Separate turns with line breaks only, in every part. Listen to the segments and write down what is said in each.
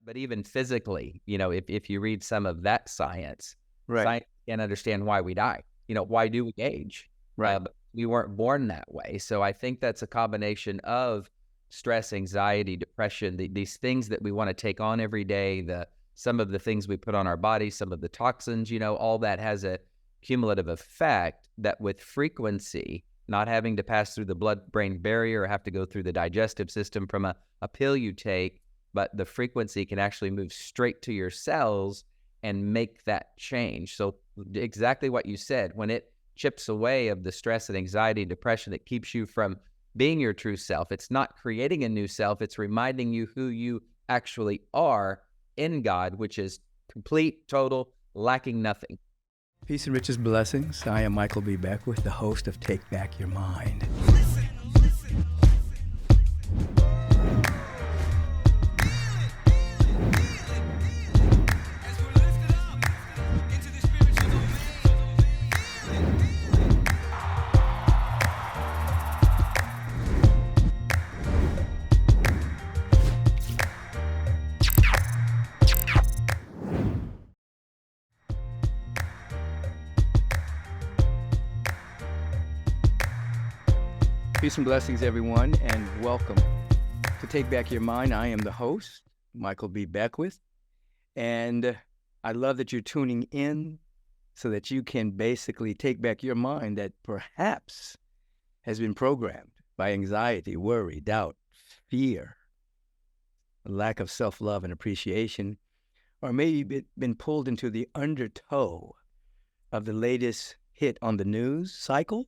But even physically, if you read some of that science,
Right.
science can't understand why we die. Why do we age?
Right.
But we weren't born that way. So I think that's a combination of stress, anxiety, depression, these things that we want to take on every day, some of the things we put on our body, some of the toxins, all that has a cumulative effect that with frequency, not having to pass through the blood-brain barrier or have to go through the digestive system from a pill you take, but the frequency can actually move straight to your cells and make that change. So exactly what you said, when it chips away of the stress and anxiety and depression that keeps you from being your true self, it's not creating a new self, it's reminding you who you actually are in God, which is complete, total, lacking nothing.
Peace and riches blessings. I am Michael B. Beckwith, the host of Take Back Your Mind. Peace and blessings, everyone, and welcome to Take Back Your Mind. I am the host, Michael B. Beckwith, and I love that you're tuning in so that you can basically take back your mind that perhaps has been programmed by anxiety, worry, doubt, fear, a lack of self-love and appreciation, or maybe been pulled into the undertow of the latest hit on the news cycle.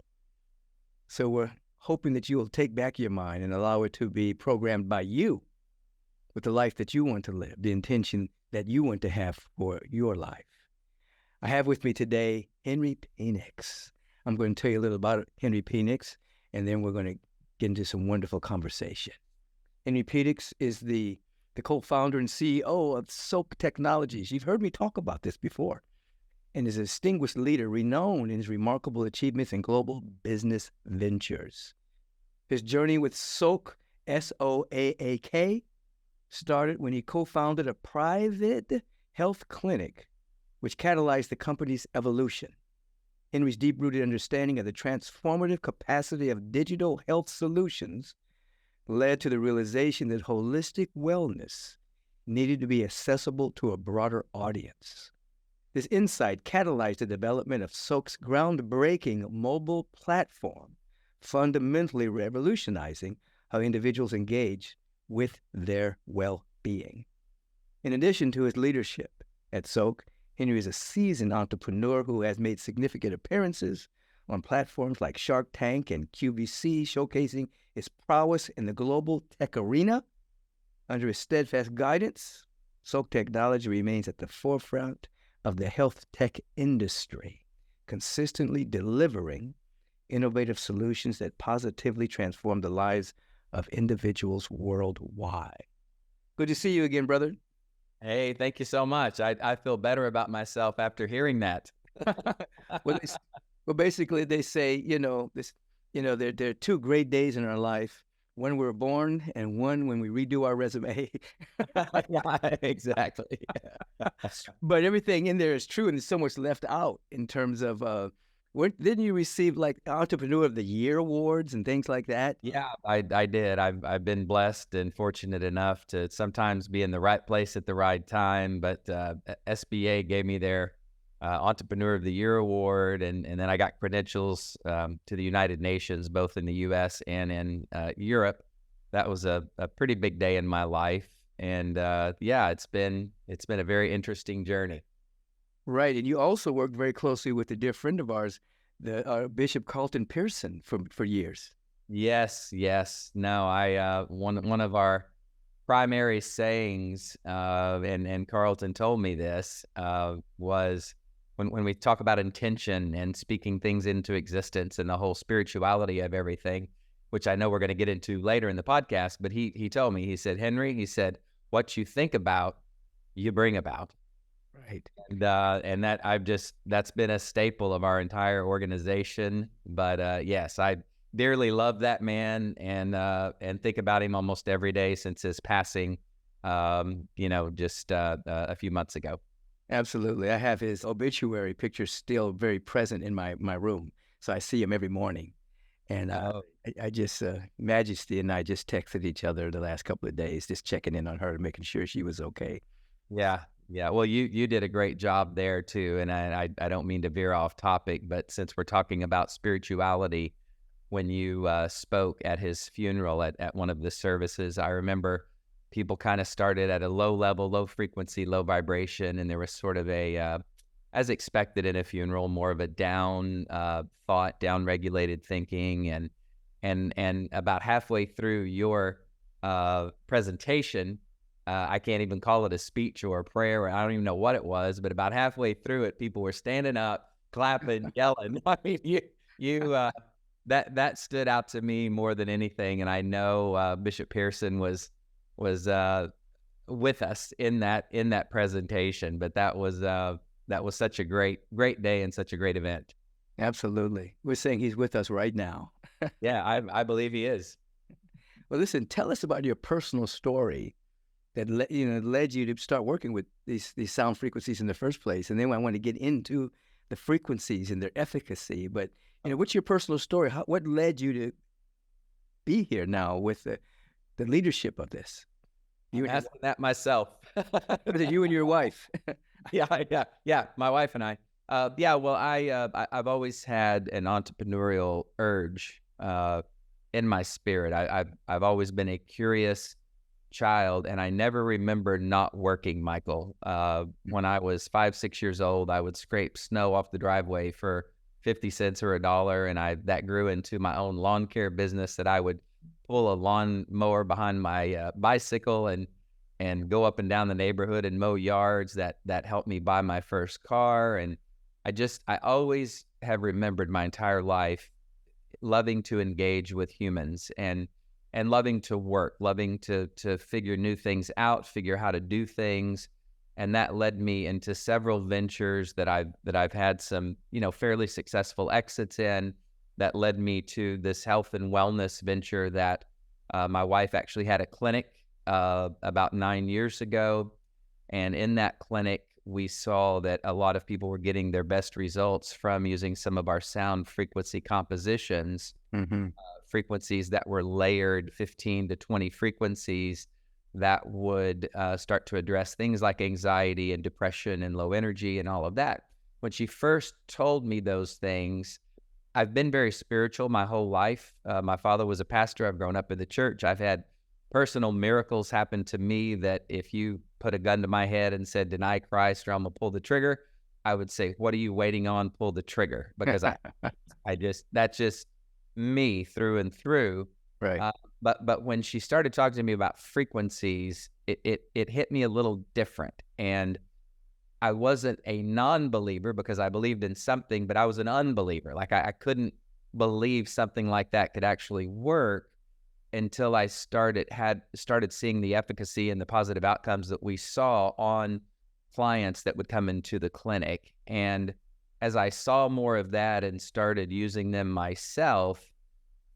So we're hoping that you will take back your mind and allow it to be programmed by you with the life that you want to live, the intention that you want to have for your life. I have with me today Henry Penix. I'm going to tell you a little about Henry Penix, and then we're going to get into some wonderful conversation. Henry Penix is the co-founder and CEO of Soaak Technologies. You've heard me talk about this before, and is a distinguished leader renowned in his remarkable achievements in global business ventures. His journey with Soaak, S-O-A-A-K, started when he co-founded a private health clinic, which catalyzed the company's evolution. Henry's deep-rooted understanding of the transformative capacity of digital health solutions led to the realization that holistic wellness needed to be accessible to a broader audience. This insight catalyzed the development of Soaak's groundbreaking mobile platform, fundamentally revolutionizing how individuals engage with their well-being. In addition to his leadership at Soaak, Henry is a seasoned entrepreneur who has made significant appearances on platforms like Shark Tank and QVC, showcasing his prowess in the global tech arena. Under his steadfast guidance, Soaak Technology remains at the forefront of the health tech industry, consistently delivering innovative solutions that positively transform the lives of individuals worldwide. Good to see you again, brother.
Hey, thank you so much. I feel better about myself after hearing that.
Well, basically, they say, there are two great days in our life: when we're born and one when we redo our resume.
Yeah, exactly.
But everything in there is true, and there's so much left out in terms of, didn't you receive like Entrepreneur of the Year awards and things like that?
Yeah, I did. I've been blessed and fortunate enough to sometimes be in the right place at the right time. But SBA gave me their Entrepreneur of the Year award, and then I got credentials to the United Nations, both in the U.S. and in Europe. That was a pretty big day in my life, and yeah, it's been a very interesting journey.
Right, and you also worked very closely with a dear friend of ours, the Bishop Carlton Pearson, for years.
Yes. No, one of our primary sayings, and Carlton told me this, was when we talk about intention and speaking things into existence and the whole spirituality of everything, which I know we're going to get into later in the podcast, but he told me, he said, Henry, he said, what you think about, you bring about.
Right.
And that's been a staple of our entire organization. But yes, I dearly love that man and think about him almost every day since his passing just a few months ago.
Absolutely. I have his obituary picture still very present in my room. So I see him every morning. And
Oh,
I just, Majesty and I just texted each other the last couple of days, just checking in on her and making sure she was okay.
yeah, yeah. Well, you did a great job there too, and I don't mean to veer off topic, but since we're talking about spirituality, when you spoke at his funeral at one of the services, I remember people kind of started at a low level, low frequency, low vibration, and there was sort of as expected in a funeral, more of a down thought, down regulated thinking, and about halfway through your presentation, I can't even call it a speech or a prayer, or I don't even know what it was, but about halfway through it, people were standing up, clapping, yelling. I mean, you that stood out to me more than anything, and I know Bishop Pearson was with us in that presentation, but that was such a great day and such a great event.
Absolutely. We're saying he's with us right now.
Yeah, I believe he is.
Well, listen, tell us about your personal story that led you to start working with these sound frequencies in the first place. And then I want to get into the frequencies and their efficacy. But what's your personal story? What led you to be here now with the leadership of this?
I'm asking that myself.
Was it you and your wife?
Yeah. My wife and I. Well, I've always had an entrepreneurial urge in my spirit. I've always been a curious child, and I never remember not working, Michael. When I was 5, 6 years old, I would scrape snow off the driveway for 50 cents or $1, and that grew into my own lawn care business, that I would pull a lawn mower behind my bicycle and go up and down the neighborhood and mow yards. That helped me buy my first car. And I always have remembered my entire life loving to engage with humans and loving to work, loving to figure new things out, figure how to do things. And that led me into several ventures that I've had some, fairly successful exits in. That led me to this health and wellness venture that my wife actually had a clinic about 9 years ago. And in that clinic, we saw that a lot of people were getting their best results from using some of our sound frequency compositions, frequencies that were layered, 15 to 20 frequencies that would start to address things like anxiety and depression and low energy and all of that. When she first told me those things, I've been very spiritual my whole life. My father was a pastor. I've grown up in the church. I've had personal miracles happen to me that if you put a gun to my head and said, deny Christ or I'm going to pull the trigger, I would say, what are you waiting on? Pull the trigger. Because that's just me through and through.
Right.
But when she started talking to me about frequencies, it hit me a little different. And I wasn't a non-believer because I believed in something, but I was an unbeliever. Like I couldn't believe something like that could actually work until I started seeing the efficacy and the positive outcomes that we saw on clients that would come into the clinic. And as I saw more of that and started using them myself,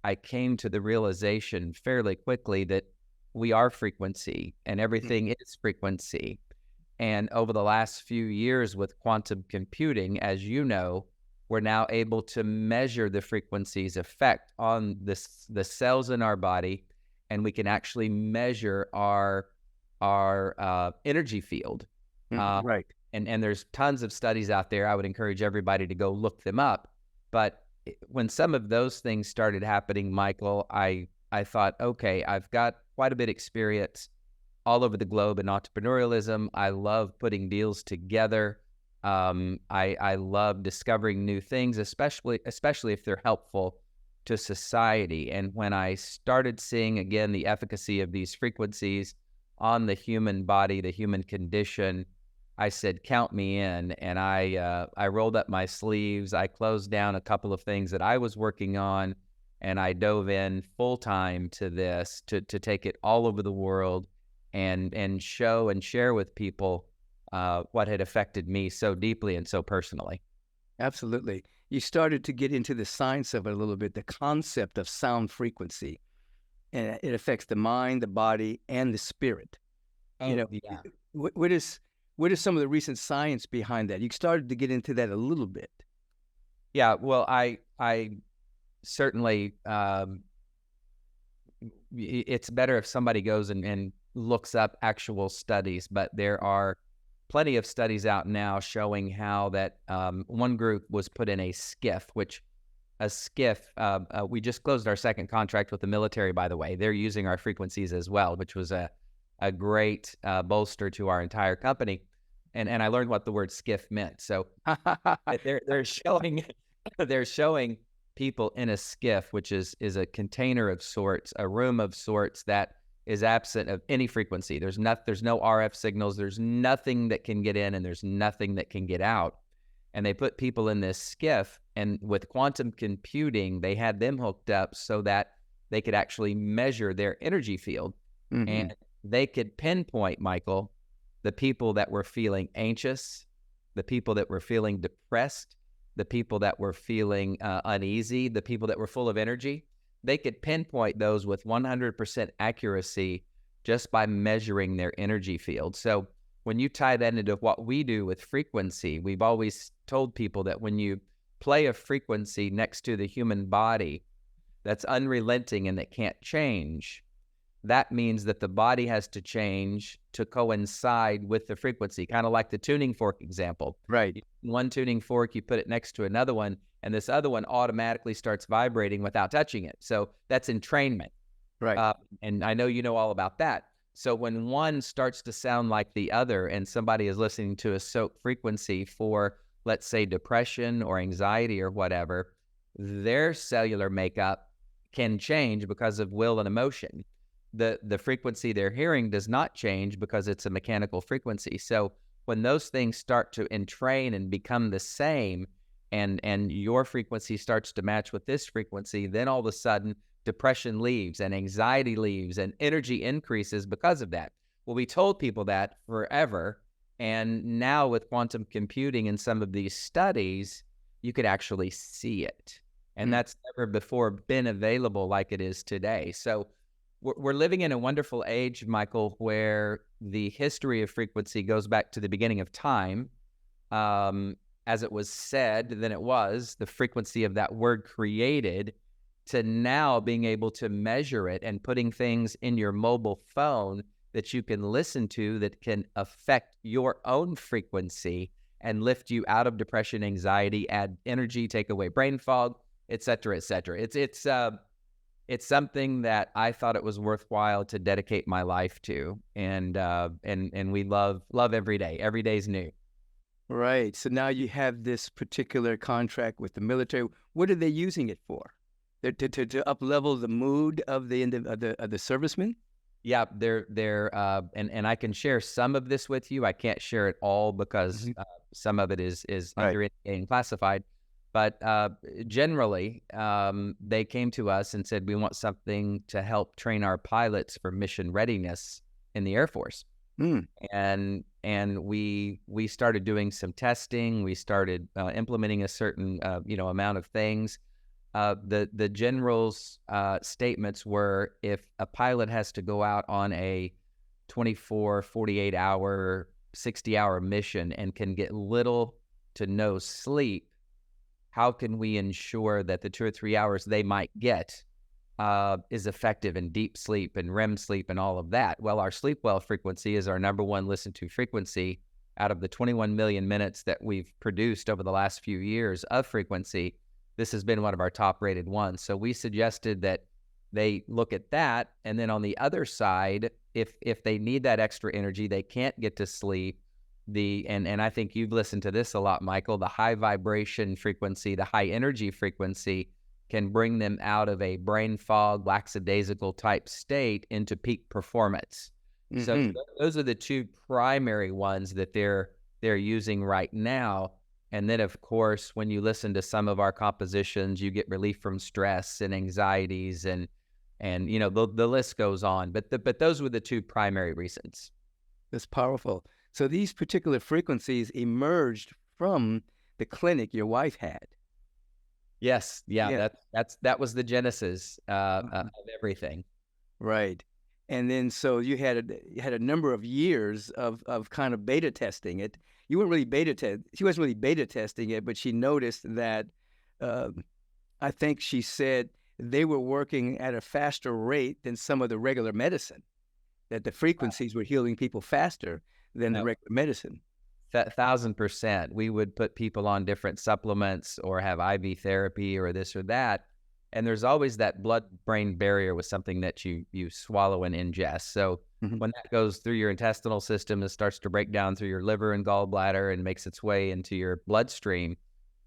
I came to the realization fairly quickly that we are frequency and everything is frequency. And over the last few years with quantum computing, as you know, we're now able to measure the frequency's effect on the cells in our body, and we can actually measure our energy field.
Right.
And there's tons of studies out there. I would encourage everybody to go look them up. But when some of those things started happening, Michael, I thought, okay, I've got quite a bit of experience all over the globe in entrepreneurialism. I love putting deals together. I love discovering new things, especially if they're helpful to society. And when I started seeing again the efficacy of these frequencies on the human body, the human condition, I said, count me in. And I rolled up my sleeves. I closed down a couple of things that I was working on, and I dove in full time to this to take it all over the world and show and share with people what had affected me so deeply and so personally.
Absolutely. You started to get into the science of it a little bit, the concept of sound frequency. And it affects the mind, the body, and the spirit. You know,
Yeah.
what is some of the recent science behind that? You started to get into that a little bit.
Yeah. Well, I certainly, it's better if somebody goes and looks up actual studies, but there are plenty of studies out now showing how that one group was put in a skiff, which a skiff, we just closed our second contract with the military, by the way. They're using our frequencies as well, which was a great bolster to our entire company. And I learned what the word skiff meant. So they're showing they're showing people in a skiff, which is a container of sorts, a room of sorts that is absent of any frequency. There's no RF signals. There's nothing that can get in, and there's nothing that can get out. And they put people in this skiff, and with quantum computing, they had them hooked up so that they could actually measure their energy field.
Mm-hmm.
And they could pinpoint, Michael, the people that were feeling anxious, the people that were feeling depressed, the people that were feeling uneasy, the people that were full of energy. They could pinpoint those with 100% accuracy just by measuring their energy field. So when you tie that into what we do with frequency, we've always told people that when you play a frequency next to the human body that's unrelenting and that can't change, that means that the body has to change to coincide with the frequency, kind of like the tuning fork example.
Right.
One tuning fork, you put it next to another one, and this other one automatically starts vibrating without touching it. So that's entrainment.
Right.
And I know you know all about that. So when one starts to sound like the other, and somebody is listening to a Soaak frequency for, let's say, depression or anxiety or whatever, their cellular makeup can change because of will and emotion. The frequency they're hearing does not change because it's a mechanical frequency. So when those things start to entrain and become the same, and your frequency starts to match with this frequency, then all of a sudden depression leaves and anxiety leaves and energy increases because of that. Well, we told people that forever, and now with quantum computing and some of these studies, you could actually see it. And that's never before been available like it is today. So we're living in a wonderful age, Michael, where the history of frequency goes back to the beginning of time. As it was said, then it was, the frequency of that word created, to now being able to measure it and putting things in your mobile phone that you can listen to that can affect your own frequency and lift you out of depression, anxiety, add energy, take away brain fog, et cetera, et cetera. It's something that I thought it was worthwhile to dedicate my life to, and we love every day. Every day's new.
Right. So now you have this particular contract with the military. What are they using it for? To up-level the mood of the servicemen?
Yeah, and I can share some of this with you. I can't share it all because some of it is under NDA and classified. But generally, they came to us and said, we want something to help train our pilots for mission readiness in the Air Force. And we started doing some testing. We started implementing a certain amount of things. The general's statements were, if a pilot has to go out on a 24, 48 hour, 60-hour mission and can get little to no sleep, how can we ensure that the 2 or 3 hours they might get is effective in deep sleep and REM sleep and all of that? Well, our sleep well frequency is our number one listened to frequency. Out of the 21 million minutes that we've produced over the last few years of frequency, this has been one of our top rated ones. So we suggested that they look at that. And then on the other side, if they need that extra energy, they can't get to sleep, and I think you've listened to this a lot, Michael, the high vibration frequency, the high energy frequency can bring them out of a brain fog, lackadaisical type state into peak performance. So those are the two primary ones that they're using right now. And then, of course, when you listen to some of our compositions, you get relief from stress and anxieties, and the list goes on. But those were the two primary reasons.
That's powerful. So these particular frequencies emerged from the clinic your wife had.
Yes, that was the genesis of everything.
Right. And then so you had a number of years of kind of beta testing it. You weren't really she wasn't really beta testing it, but she noticed that I think she said they were working at a faster rate than some of the regular medicine, that the frequencies were healing people faster than the regular medicine.
1,000%. We would put people on different supplements or have IV therapy or this or that. And there's always that blood-brain barrier with something that you swallow and ingest. So when that goes through your intestinal system, it starts to break down through your liver and gallbladder and makes its way into your bloodstream.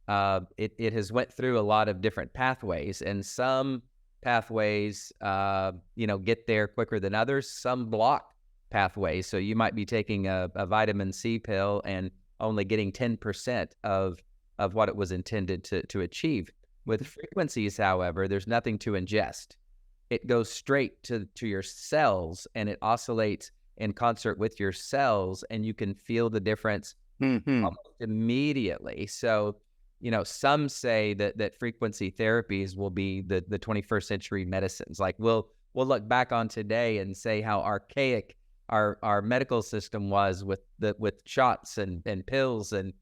It has went through a lot of different pathways, and some pathways, get there quicker than others. Some block pathways. So you might be taking a vitamin C pill and only getting 10% of what it was intended to achieve. With frequencies, however, there's nothing to ingest. It goes straight to your cells, and it oscillates in concert with your cells, and you can feel the difference almost immediately. So, some say that frequency therapies will be the 21st century medicines. Like we'll look back on today and say how archaic our medical system was with shots and pills and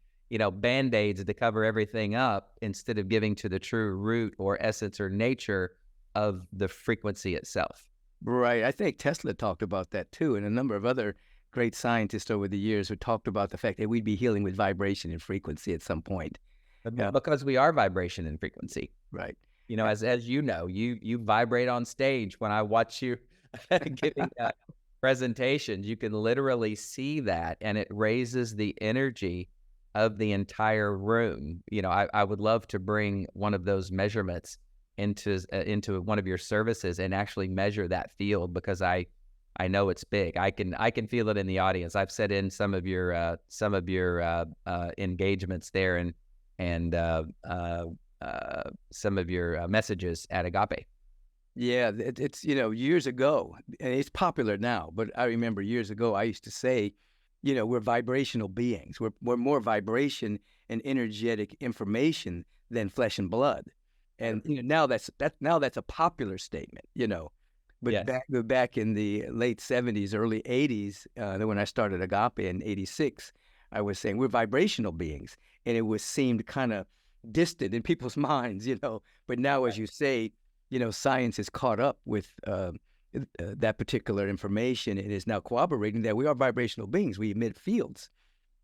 Band-Aids to cover everything up, instead of giving to the true root or essence or nature of the frequency itself.
Right. I think Tesla talked about that too, and a number of other great scientists over the years who talked about the fact that we'd be healing with vibration and frequency at some point.
Because we are vibration and frequency.
Right.
As you vibrate on stage. When I watch you giving presentations, you can literally see that, and it raises the energy of the entire room. I would love to bring one of those measurements into one of your services and actually measure that field, because I know it's big. I can feel it in the audience. I've set in some of your engagements there and some of your messages at Agape.
Yeah, it's years ago, and it's popular now, but I remember years ago I used to say, we're vibrational beings. We're more vibration and energetic information than flesh and blood. And now that's a popular statement. But
Yes.
back in the late 70s, early 80s, when I started Agape in 86, I was saying we're vibrational beings, and it seemed kind of distant in people's minds. But now, as you say, science has caught up with that particular information, and is now corroborating that we are vibrational beings. We emit fields.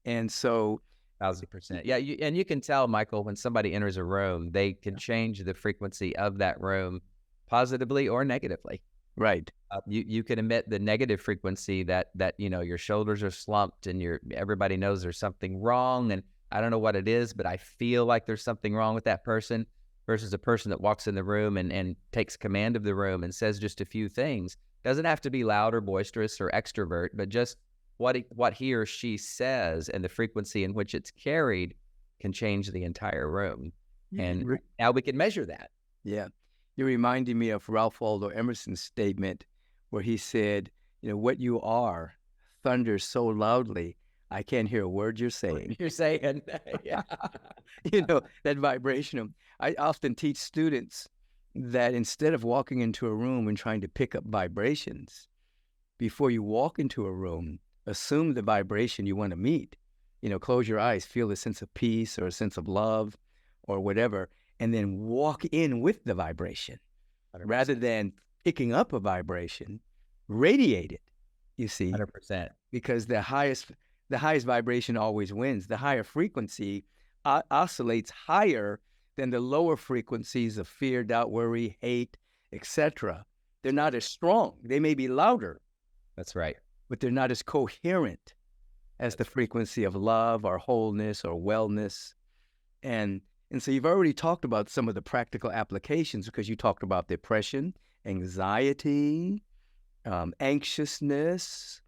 And so
1,000%. Yeah. And you can tell, Michael, when somebody enters a room, they can change the frequency of that room positively or negatively.
Right.
You can emit the negative frequency that your shoulders are slumped and everybody knows there's something wrong, and I don't know what it is, but I feel like there's something wrong with that person, versus a person that walks in the room and takes command of the room and says just a few things. Doesn't have to be loud or boisterous or extrovert, but just what he or she says and the frequency in which it's carried can change the entire room. And now we can measure that.
Yeah. You're reminding me of Ralph Waldo Emerson's statement where he said, what you are thunders so loudly, I can't hear a word you're saying.
You're saying, yeah.
That vibrational. I often teach students that instead of walking into a room and trying to pick up vibrations, before you walk into a room, assume the vibration you want to meet. Close your eyes, feel a sense of peace or a sense of love or whatever, and then walk in with the vibration. 100%. Rather than picking up a vibration, radiate it, you see.
100%.
Because the highest vibration always wins. The higher frequency oscillates higher than the lower frequencies of fear, doubt, worry, hate, etc. They're not as strong. They may be louder.
That's right.
But they're not as coherent as the frequency of love or wholeness or wellness. And so you've already talked about some of the practical applications, because you talked about depression, anxiety, anxiousness.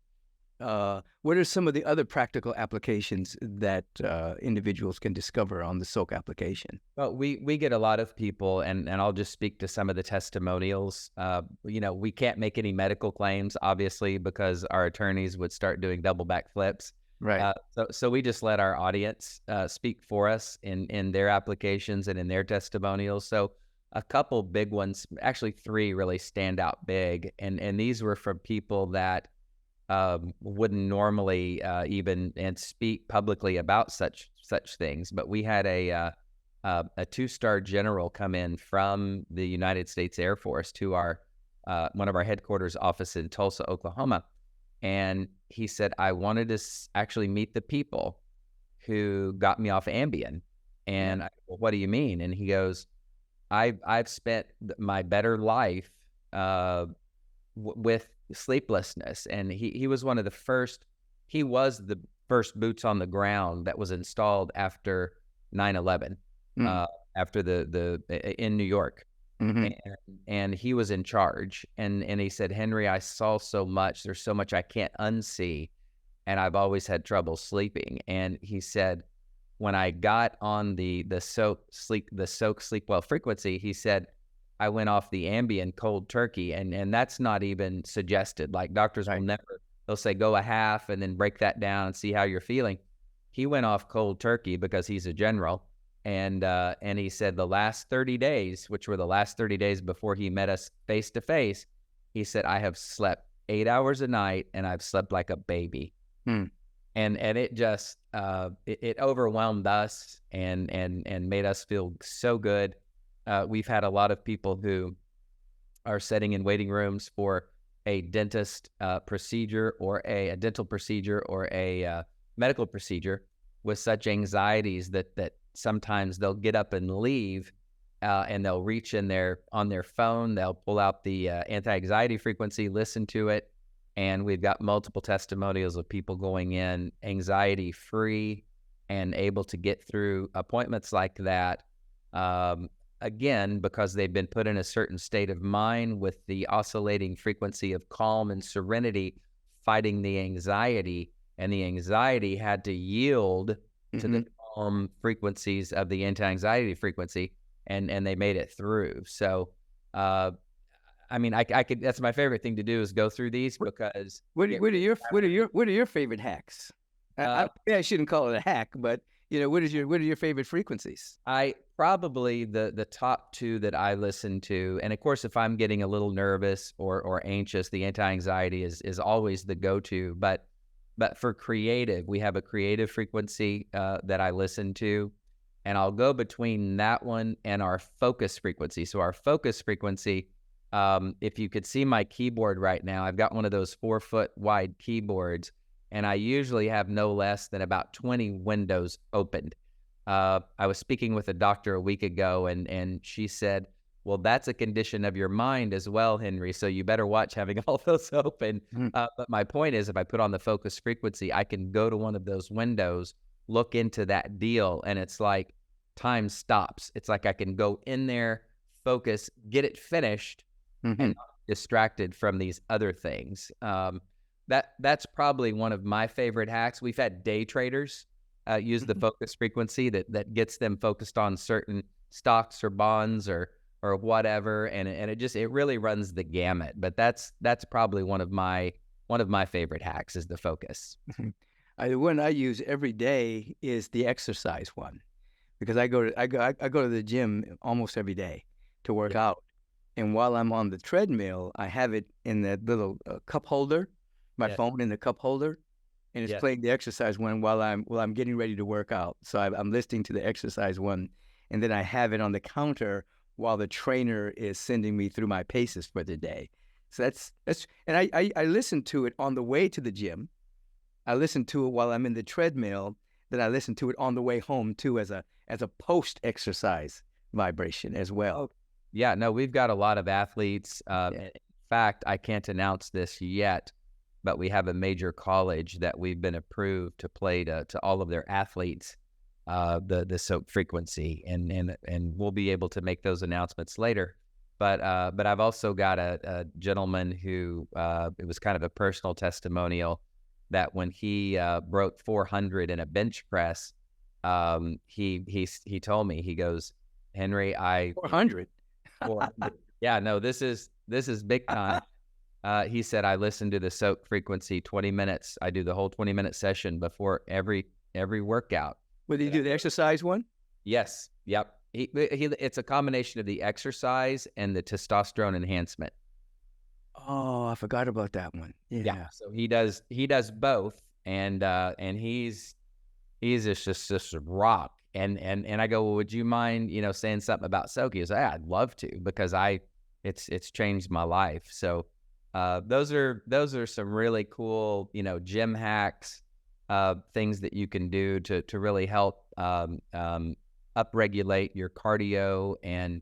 What are some of the other practical applications that individuals can discover on the Soaak application?
Well, we get a lot of people, and I'll just speak to some of the testimonials. We can't make any medical claims, obviously, because our attorneys would start doing double back flips.
Right.
So we just let our audience speak for us in their applications and in their testimonials. So a couple big ones, actually three really stand out big. And these were from people that wouldn't normally even and speak publicly about such things. But we had a 2-star general come in from the United States Air Force to our one of our headquarters office in Tulsa, Oklahoma, and he said, I wanted to actually meet the people who got me off Ambien. And I, well, what do you mean? And he goes, I've spent my better life with sleeplessness. And he was one of the first, he was the first boots on the ground that was installed after 9/11, after in New York. And he was in charge. And he said, Henry, I saw so much. There's so much I can't unsee. And I've always had trouble sleeping. And he said, when I got on the soak sleep well frequency, he said, I went off the Ambien cold turkey, and that's not even suggested. Like doctors will never, they'll say go a half and then break that down and see how you're feeling. He went off cold turkey because he's a general, and he said the last 30 days, which were the last 30 days before he met us face to face, he said, I have slept 8 hours a night and I've slept like a baby. And it just it overwhelmed us and made us feel so good. We've had a lot of people who are sitting in waiting rooms for a dentist procedure or a dental procedure or a medical procedure with such anxieties that sometimes they'll get up and leave and they'll reach in on their phone, they'll pull out the anti-anxiety frequency, listen to it. And we've got multiple testimonials of people going in anxiety free and able to get through appointments like that. Again, because they've been put in a certain state of mind with the oscillating frequency of calm and serenity, fighting the anxiety, and the anxiety had to yield to the calm frequencies of the anti-anxiety frequency, and they made it through. So, I mean, I could. That's my favorite thing to do is go through these because.
What are your favorite hacks? I shouldn't call it a hack, but what are your favorite frequencies?
I probably the top two that I listen to, and of course, if I'm getting a little nervous or anxious, the anti-anxiety is always the go-to. But for creative, we have a creative frequency that I listen to, and I'll go between that one and our focus frequency. So our focus frequency, if you could see my keyboard right now, I've got one of those 4-foot wide keyboards, and I usually have no less than about 20 windows opened. I was speaking with a doctor a week ago, and she said, well, that's a condition of your mind as well, Henry, so you better watch having all those open. But my point is, if I put on the focus frequency, I can go to one of those windows, look into that deal, and it's like time stops. It's like I can go in there, focus, get it finished, and not distracted from these other things. That's probably one of my favorite hacks. We've had day traders use the focus frequency that gets them focused on certain stocks or bonds or whatever, and it really runs the gamut. But that's probably one of my favorite hacks is the focus.
The one I use every day is the exercise one, because I go to the gym almost every day to work out. And while I'm on the treadmill, I have it in that little cup holder, my phone in the cup holder, and it's playing the exercise one while I'm getting ready to work out. So I'm listening to the exercise one, and then I have it on the counter while the trainer is sending me through my paces for the day. So that's and I listen to it on the way to the gym. I listen to it while I'm in the treadmill. Then I listen to it on the way home too, as a post-exercise vibration as well.
Yeah, no, we've got a lot of athletes. In fact, I can't announce this yet, but we have a major college that we've been approved to play to all of their athletes the soap frequency, and we'll be able to make those announcements later. But I've also got a gentleman who it was kind of a personal testimonial that when he broke 400 in a bench press, he told me, he goes, Henry,
400.
Yeah, no, this is big time. He said, I listen to the soap frequency 20 minutes. I do the whole 20-minute session before every workout.
Will you do the exercise one?
Yes. Yep. It's a combination of the exercise and the testosterone enhancement.
Oh, I forgot about that one.
Yeah.
Yeah.
So he does both, and he's just a rock. And I go, well, would you mind, saying something about Soaak? He goes, "Yeah, I'd love to, because it's changed my life." So those are some really cool, gym hacks, things that you can do to really help upregulate your cardio and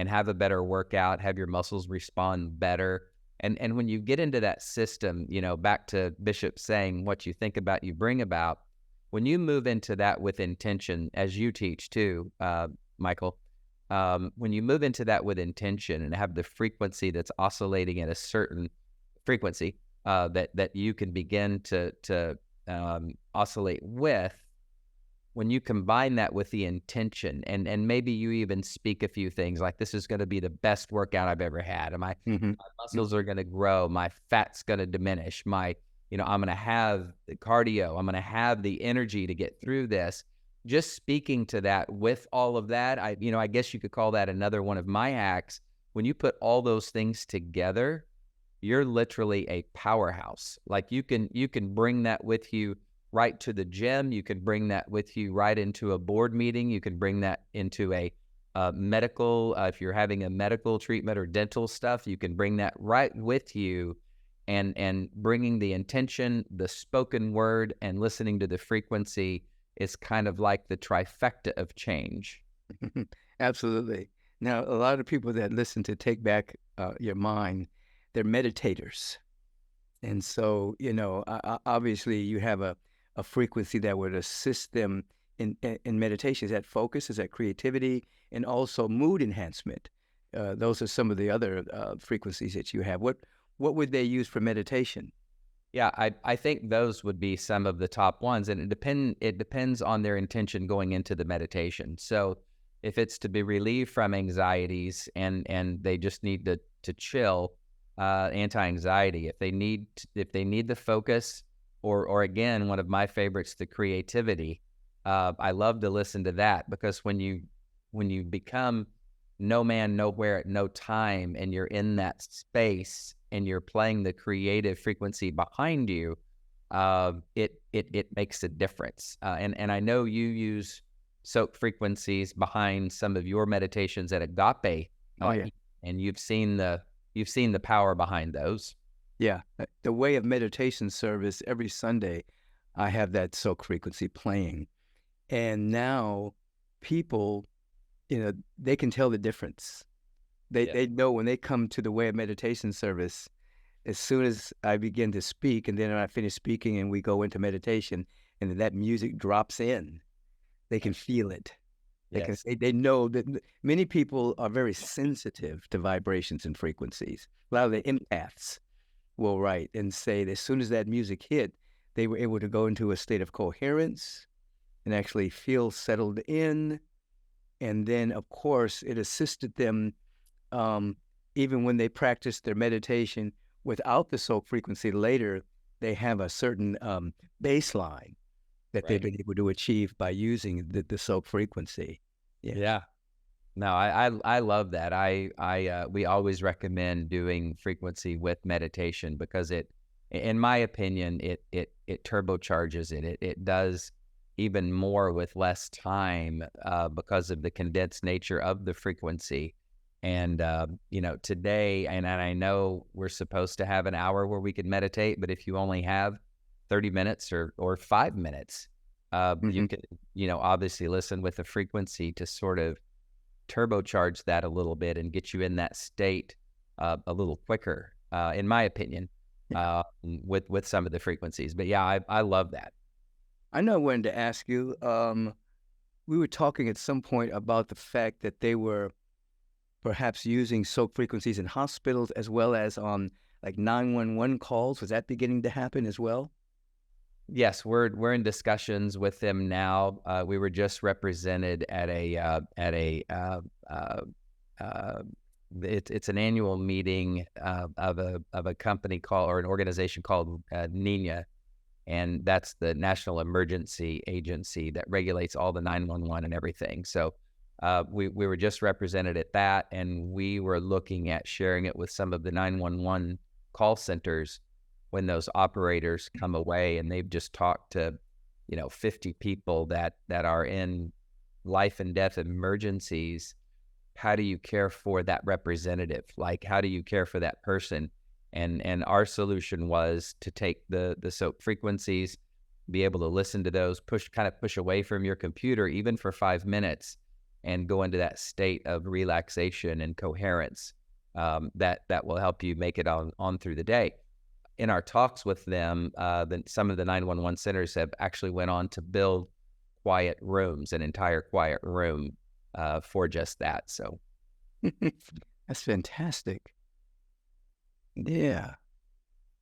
have a better workout, have your muscles respond better. And when you get into that system, back to Bishop saying, what you think about, you bring about. When you move into that with intention, as you teach too, Michael, when you move into that with intention and have the frequency that's oscillating at a certain frequency that you can begin to oscillate with, when you combine that with the intention, and maybe you even speak a few things like, this is going to be the best workout I've ever had, and my muscles are going to grow, my fat's going to diminish, I'm going to have the cardio, I'm going to have the energy to get through this. Just speaking to that with all of that, I guess you could call that another one of my hacks. When you put all those things together, you're literally a powerhouse. Like you can bring that with you right to the gym. You can bring that with you right into a board meeting. You can bring that into a medical, if you're having a medical treatment or dental stuff, you can bring that right with you. And bringing the intention, the spoken word, and listening to the frequency is kind of like the trifecta of change.
Absolutely. Now, a lot of people that listen to Take Back Your Mind, they're meditators. And so, obviously you have a frequency that would assist them in meditation. Is that focus? Is that creativity? And also mood enhancement. Those are some of the other frequencies that you have. What would they use for meditation?
Yeah, I think those would be some of the top ones, and it depends on their intention going into the meditation. So if it's to be relieved from anxieties and they just need to chill, anti-anxiety. If they need the focus, or again, one of my favorites, the creativity. I love to listen to that, because when you become no man, nowhere, at no time, and you're in that space and you're playing the creative frequency behind you, it makes a difference. And I know you use Soaak frequencies behind some of your meditations at Agape.
Oh yeah.
And you've seen the power behind those.
Yeah. The Way of Meditation service every Sunday, I have that Soaak frequency playing. And now people, they can tell the difference. They know when they come to the Way of Meditation service, as soon as I begin to speak, and then when I finish speaking and we go into meditation, and then that music drops in, they can feel it. They know that many people are very sensitive to vibrations and frequencies. A lot of the empaths will write and say that as soon as that music hit, they were able to go into a state of coherence and actually feel settled in. And then, of course, it assisted them even when they practiced their meditation without the Soaak frequency later. They have a certain baseline that they've been able to achieve by using the Soaak frequency.
Yeah. No, I love that. We always recommend doing frequency with meditation, because in my opinion, it turbocharges it. It does even more with less time because of the condensed nature of the frequency. And today, and I know we're supposed to have an hour where we can meditate, but if you only have 30 minutes or 5 minutes, you can obviously listen with the frequency to sort of turbocharge that a little bit and get you in that state a little quicker, in my opinion, with some of the frequencies. But yeah, I love that.
I know I wanted to ask you, we were talking at some point about the fact that they were perhaps using Soaak frequencies in hospitals as well as on like 911 calls. Was that beginning to happen as well?
Yes, we're in discussions with them now. We were just represented at it's an annual meeting of a company called, or an organization called NINA, and that's the National Emergency Agency that regulates all the 911 and everything. So We were just represented at that, and we were looking at sharing it with some of the 911 call centers when those operators come away and they've just talked to, 50 people that are in life and death emergencies. How do you care for that representative? Like, how do you care for that person? And our solution was to take the SOAP frequencies, be able to listen to those, push away from your computer, even for 5 minutes, and go into that state of relaxation and coherence. That will help you make it on through the day. In our talks with them, some of the 911 centers have actually went on to build quiet rooms, an entire quiet room for just that. So
that's fantastic. Yeah.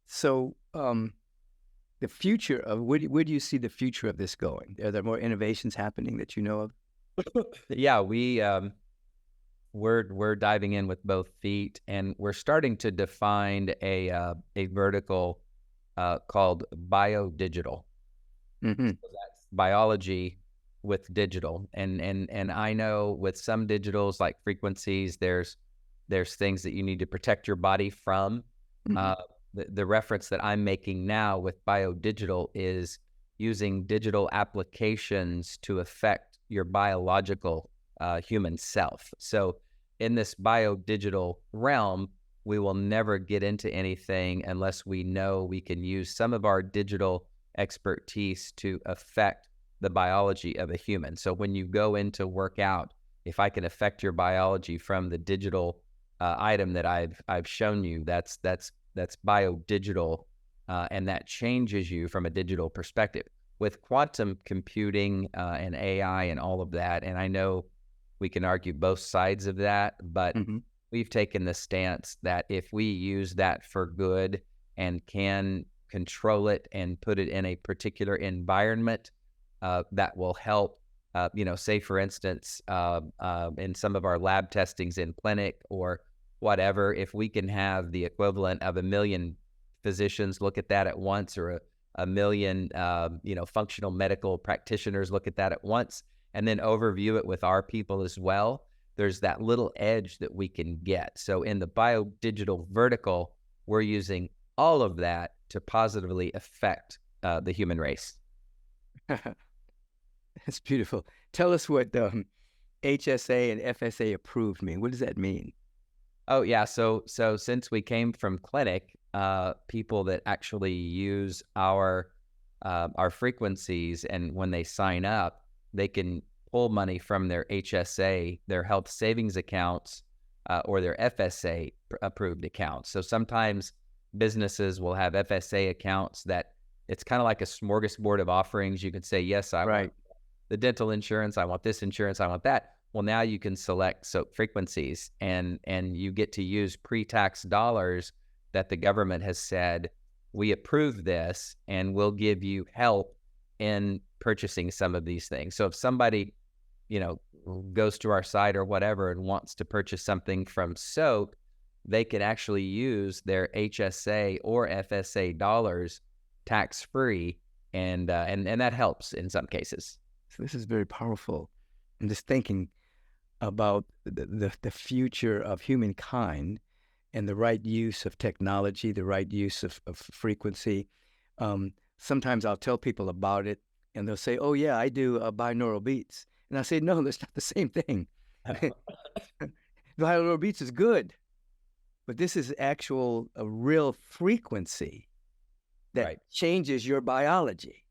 So the future of where do you see the future of this going? Are there more innovations happening that you know of?
Yeah, we're diving in with both feet, and we're starting to define a vertical called Biodigital.
Mm-hmm.
So that's biology with digital, and I know with some digitals like frequencies, there's things that you need to protect your body from.
Mm-hmm.
The reference that I'm making now with Biodigital is using digital applications to affect your biological human self. So in this biodigital realm, we will never get into anything unless we know we can use some of our digital expertise to affect the biology of a human. So when you go in to work out, if I can affect your biology from the digital item that I've shown you, that's biodigital, and that changes you from a digital perspective. With quantum computing and AI and all of that, and I know we can argue both sides of that, but
Mm-hmm.
we've taken the stance that if we use that for good and can control it and put it in a particular environment, that will help. Say for instance, in some of our lab testings in clinic or whatever, if we can have the equivalent of 1 million physicians look at that at once, or a million, functional medical practitioners look at that at once, and then overview it with our people as well, there's that little edge that we can get. So in the biodigital vertical, we're using all of that to positively affect the human race.
That's beautiful. Tell us what HSA and FSA approved mean. What does that mean?
Oh yeah, so since we came from clinic, people that actually use our frequencies, and when they sign up, they can pull money from their HSA, their health savings accounts, or their FSA approved accounts. So sometimes businesses will have FSA accounts that it's kind of like a smorgasbord of offerings. You could say, yes, I want the dental insurance, I want this insurance, I want that. Well, now you can select SOAP frequencies, and you get to use pre-tax dollars that the government has said, we approve this and we'll give you help in purchasing some of these things. So if somebody, goes to our site or whatever and wants to purchase something from SOAP, they can actually use their HSA or FSA dollars tax-free, and that helps in some cases.
So this is very powerful. I'm just thinking about the future of humankind and the right use of technology, the right use of frequency. Sometimes I'll tell people about it, and they'll say, oh, yeah, I do binaural beats. And I say, no, that's not the same thing. Binaural beats is good, but this is a real frequency that changes your biology.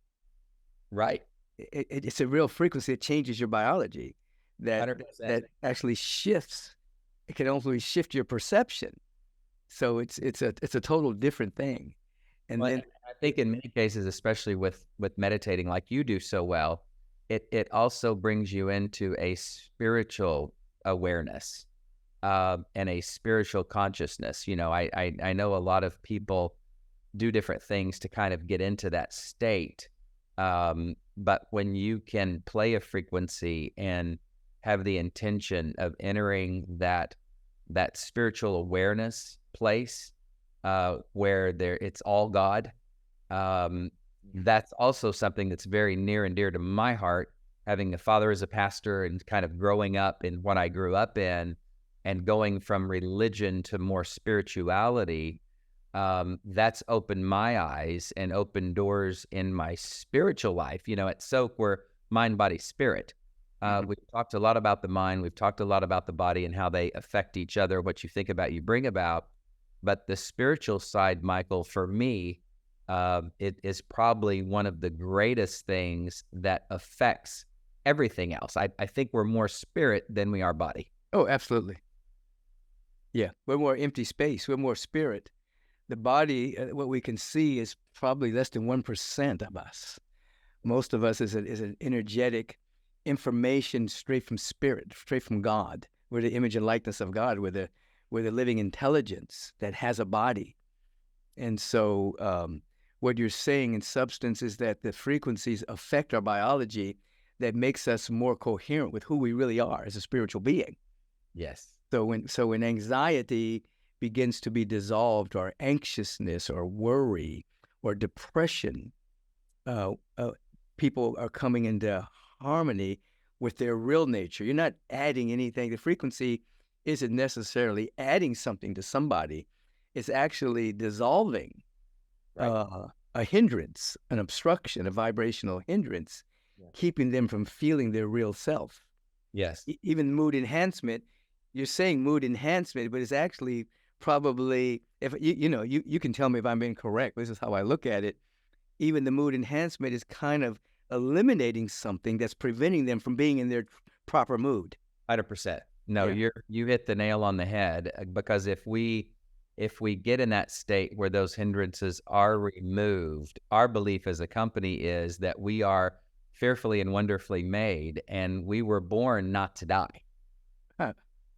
Right.
It's a real frequency that changes your biology, that
100%.
actually shifts. It can also shift your perception. So it's a total different thing. And then
I think in many cases, especially with meditating like you do so well, it also brings you into a spiritual awareness and a spiritual consciousness. I know a lot of people do different things to kind of get into that state. But when you can play a frequency and have the intention of entering that spiritual awareness place, where it's all God, that's also something that's very near and dear to my heart, having a father as a pastor and kind of growing up in what I grew up in and going from religion to more spirituality, that's opened my eyes and opened doors in my spiritual life. At Soak, we're mind, body, spirit. We've talked a lot about the mind. We've talked a lot about the body and how they affect each other. What you think about, you bring about. But the spiritual side, Michael, for me, it is probably one of the greatest things that affects everything else. I think we're more spirit than we are body.
Oh, absolutely. Yeah, we're more empty space. We're more spirit. The body, what we can see, is probably less than 1% of us. Most of us is an energetic information straight from spirit, straight from God. We're the image and likeness of God. We're the living intelligence that has a body. And so what you're saying in substance is that the frequencies affect our biology that makes us more coherent with who we really are as a spiritual being.
Yes.
So when anxiety begins to be dissolved, or anxiousness or worry or depression, people are coming into harmony with their real nature. You're not adding anything. The frequency isn't necessarily adding something to somebody. It's actually dissolving a hindrance, an obstruction, a vibrational hindrance, keeping them from feeling their real self.
Yes.
Even mood enhancement, you're saying mood enhancement, but it's actually probably, if you can tell me if I'm incorrect. This is how I look at it. Even the mood enhancement is kind of eliminating something that's preventing them from being in their proper mood.
100%. No, you hit the nail on the head, because if we get in that state where those hindrances are removed, our belief as a company is that we are fearfully and wonderfully made, and we were born not to die.
Huh.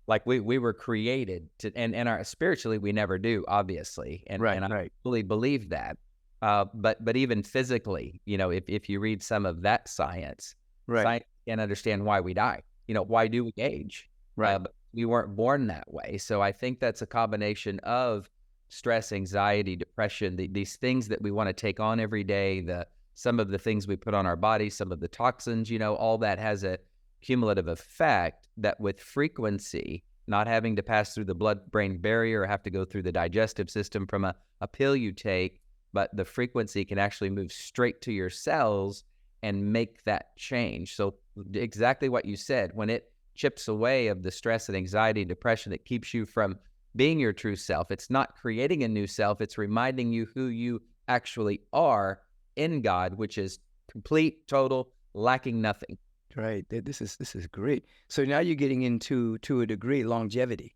Like we were created to, and our spiritually we never do, obviously, and I fully believe that. But even physically, if you read some of that science can't understand why we die. Why do we age? But we weren't born that way. So I think that's a combination of stress, anxiety, depression, these things that we want to take on every day, some of the things we put on our body, some of the toxins, all that has a cumulative effect that with frequency, not having to pass through the blood-brain barrier or have to go through the digestive system from a pill you take, but the frequency can actually move straight to your cells and make that change. So exactly what you said, when it chips away of the stress and anxiety and depression, it keeps you from being your true self. It's not creating a new self. It's reminding you who you actually are in God, which is complete, total, lacking nothing.
Right. This is great. So now you're getting into, to a degree, longevity,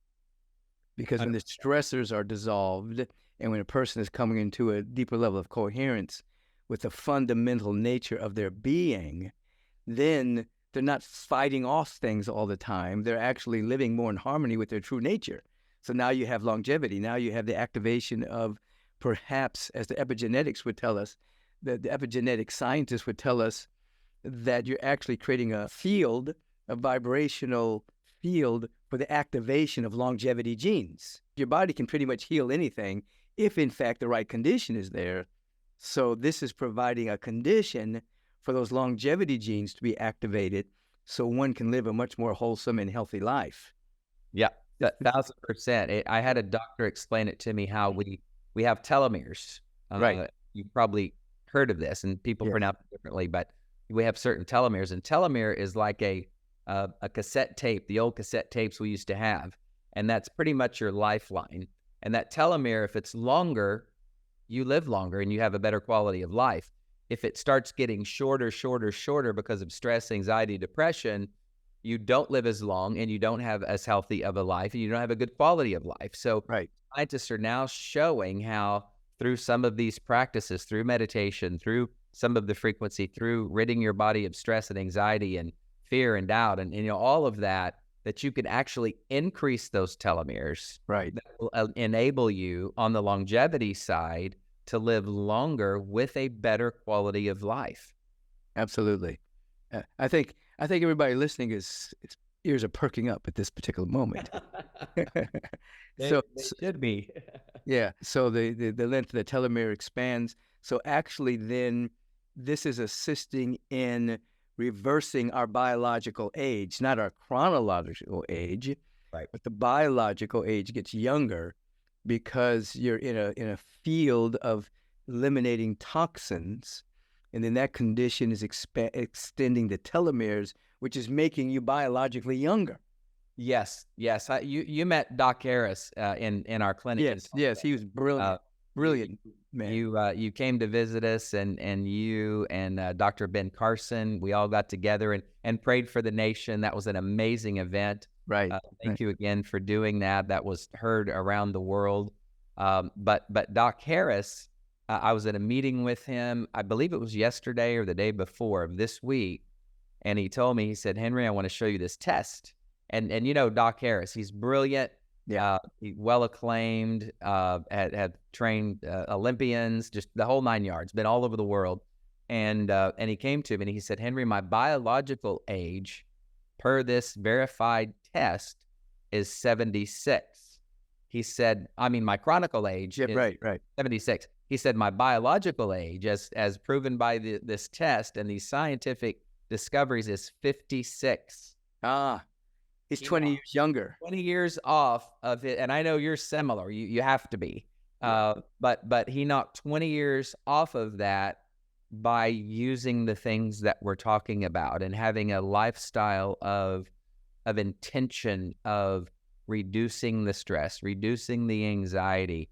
because when the stressors are dissolved and when a person is coming into a deeper level of coherence with the fundamental nature of their being, then they're not fighting off things all the time. They're actually living more in harmony with their true nature. So now you have longevity. Now you have the activation of, perhaps, as the epigenetics would tell us, the epigenetic scientists would tell us, that you're actually creating a field, a vibrational field for the activation of longevity genes. Your body can pretty much heal anything if, in fact, the right condition is there. So this is providing a condition for those longevity genes to be activated so one can live a much more wholesome and healthy life.
Yeah, 1,000%. I had a doctor explain it to me how we have telomeres. You've probably heard of this, and people pronounce it differently, but we have certain telomeres, and telomere is like a cassette tape, the old cassette tapes we used to have, and that's pretty much your lifeline. And that telomere, if it's longer, you live longer and you have a better quality of life. If it starts getting shorter because of stress, anxiety, depression, you don't live as long and you don't have as healthy of a life and you don't have a good quality of life. So scientists are now showing how through some of these practices, through meditation, through some of the frequency, through ridding your body of stress and anxiety and fear and doubt and all of that you can actually increase those telomeres. That will enable you on the longevity side to live longer with a better quality of life.
Absolutely. I think everybody listening its ears are perking up at this particular moment.
They should be.
Yeah. So the length of the telomere expands. So actually then this is assisting in reversing our biological age, not our chronological age,
Right.
but the biological age gets younger because you're in a field of eliminating toxins, and then that condition is extending the telomeres, which is making you biologically younger.
Yes. You met Doc Harris in our clinic.
Yes, he was brilliant, brilliant man.
You came to visit us, and you and Dr. Ben Carson, we all got together and prayed for the nation. That was an amazing event.
Right.
Thank you again for doing that. That was heard around the world. But Doc Harris, I was at a meeting with him. I believe it was yesterday or the day before of this week, and he told me, he said, "Henry, I want to show you this test." And you know Doc Harris, he's brilliant.
Yeah.
He's well acclaimed. Had trained Olympians, just the whole 9 yards. Been all over the world. And he came to me and he said, "Henry, my biological age, per this verified test, is 76." He said, I mean, my chronicle age is
Right.
76. He said, my biological age, as proven by this test and these scientific discoveries, is 56.
He's 20 years younger.
20 years off of it. And I know you're similar. You have to be. But he knocked 20 years off of that by using the things that we're talking about and having a lifestyle of intention, of reducing the stress, reducing the anxiety.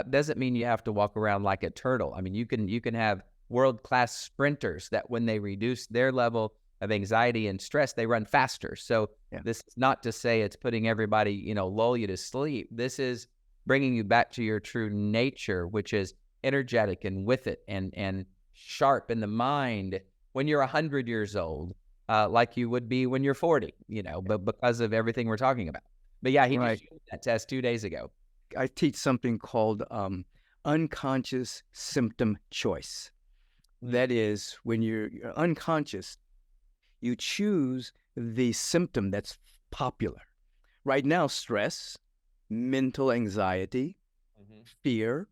Doesn't mean you have to walk around like a turtle. I mean, you can have world-class sprinters that when they reduce their level of anxiety and stress, they run faster. So This is not to say it's putting everybody, lull you to sleep. This is bringing you back to your true nature, which is energetic and with it and sharp in the mind when you're 100 years old, like you would be when you're 40, but because of everything we're talking about. But yeah, he just used that test 2 days ago.
I teach something called unconscious symptom choice. That is, when you're unconscious, you choose the symptom that's popular. Right now, stress, mental anxiety, fear,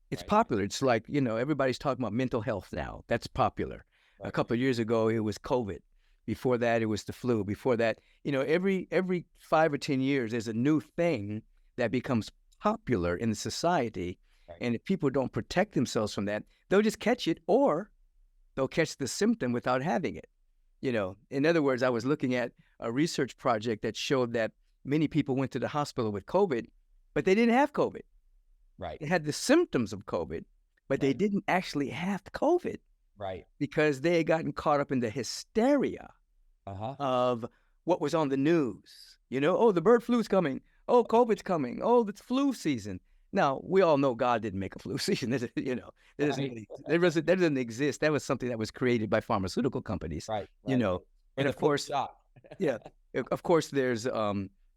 it's popular. It's like, everybody's talking about mental health now. That's popular. Right. A couple of years ago, it was COVID. Before that, it was the flu. Before that, every 5 or 10 years, there's a new thing that becomes popular in the society. Right. And if people don't protect themselves from that, they'll just catch it, or they'll catch the symptom without having it. In other words, I was looking at a research project that showed that many people went to the hospital with COVID, but they didn't have COVID.
Right.
They had the symptoms of COVID, but they didn't actually have COVID.
Right.
Because they had gotten caught up in the hysteria of what was on the news. Oh, the bird flu's coming. Oh, COVID's coming. Oh, it's flu season. Now, we all know God didn't make a flu season. That doesn't exist. That was something that was created by pharmaceutical companies.
Right.
And of course, of course, there's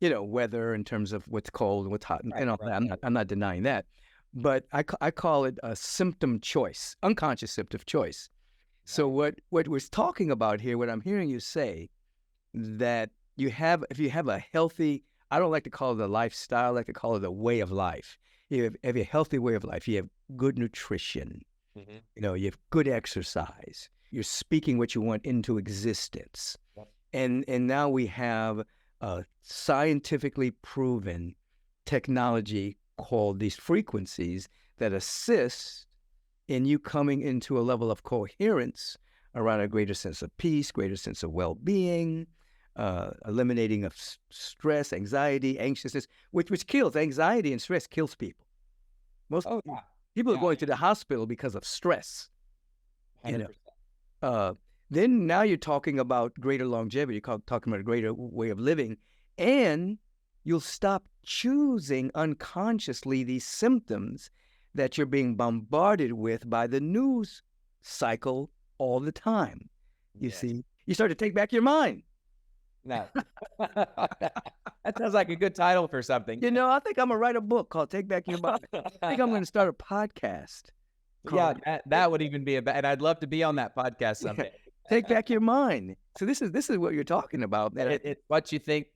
weather in terms of what's cold and what's hot, and all that. I'm not denying that, but I call it a symptom choice, unconscious symptom choice. Right. So what we're talking about here, what I'm hearing you say, that if you have a healthy, I don't like to call it a lifestyle, I like to call it a way of life. You have a healthy way of life. You have good nutrition. You have good exercise. You're speaking what you want into existence. Yep. And now we have a scientifically proven technology called these frequencies that assist in you coming into a level of coherence around a greater sense of peace, greater sense of well-being, eliminating of stress, anxiety, anxiousness, which kills. Anxiety and stress kills people. Most people are going to the hospital because of stress.
100%.
Then now you're talking about greater longevity, you're talking about a greater way of living, and you'll stop choosing unconsciously these symptoms that you're being bombarded with by the news cycle all the time. You see, you start to take back your mind.
No. That sounds like a good title for something.
I think I'm going to write a book called Take Back Your Mind. I think I'm going to start a podcast.
That would even be and I'd love to be on that podcast someday.
Take back your mind. So this is what you're talking about.
It's what you think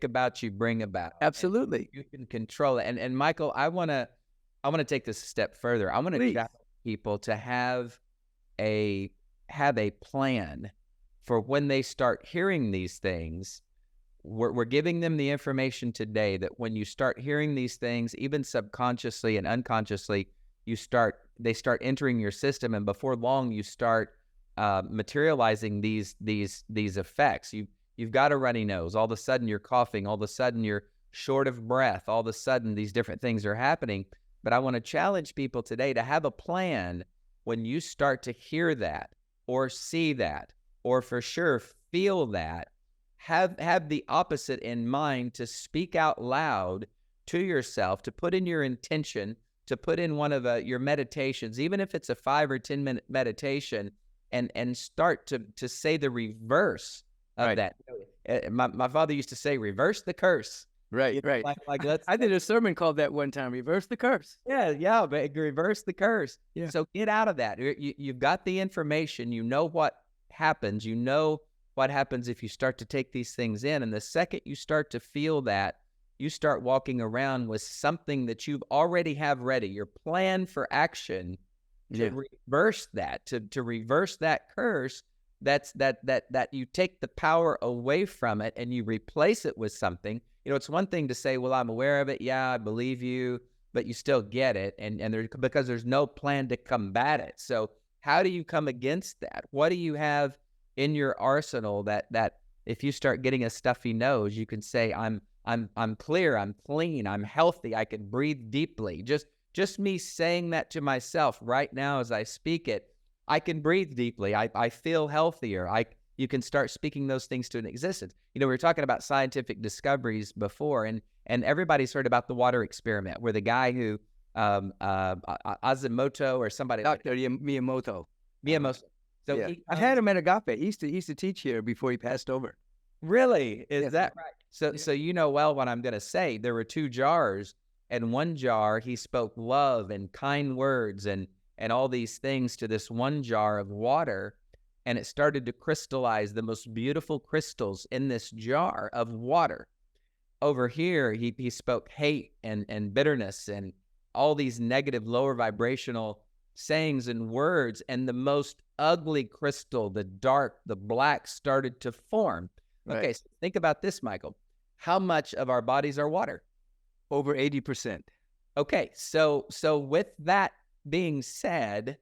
about, you bring about.
Absolutely.
You can control it. And Michael, I want to take this a step further. I want to challenge people to have a plan for when they start hearing these things. We're giving them the information today that when you start hearing these things, even subconsciously and unconsciously, they start entering your system, and before long, you start materializing these effects. You've got a runny nose. All of a sudden, you're coughing. All of a sudden, you're short of breath. All of a sudden, these different things are happening. But I want to challenge people today to have a plan when you start to hear that or see that or for sure feel that. Have the opposite in mind, to speak out loud to yourself, to put in your intention, to put in one of your meditations, even if it's a 5 or 10 minute meditation, and start to say the reverse of that. My father used to say, reverse the curse.
Right. I did a sermon called that one time, reverse the curse.
Yeah, but reverse the curse.
Yeah.
So get out of that. You've got the information. You know what happens. You know what happens if you start to take these things in. And the second you start to feel that, you start walking around with something that you've already have ready, your plan for action to reverse that, to reverse that curse. That you take the power away from it and you replace it with something. You know, it's one thing to say, well, I'm aware of it. Yeah, I believe you, but you still get it. And because there's no plan to combat it. So how do you come against that? What do you have in your arsenal that if you start getting a stuffy nose, you can say, I'm clear, I'm clean, I'm healthy, I can breathe deeply. Just me saying that to myself right now as I speak it, I can breathe deeply. I feel healthier. You can start speaking those things to an existence. You know, we were talking about scientific discoveries before, and everybody's heard about the water experiment, where the guy who Azumoto or somebody,
Dr. Miyamoto.
So
yeah. I had him at Agape. He used to teach here before he passed over.
Really? Is that right? So you know well what I'm going to say. There were 2 jars, and one jar he spoke love and kind words and all these things to this one jar of water, and it started to crystallize the most beautiful crystals in this jar of water. Over here, he spoke hate and bitterness and all these negative, lower vibrational sayings and words, and the most ugly crystal, the dark, the black, started to form.
Right.
Okay, so think about this, Michael. How much of our bodies are water?
Over 80%.
Okay, so with that being said,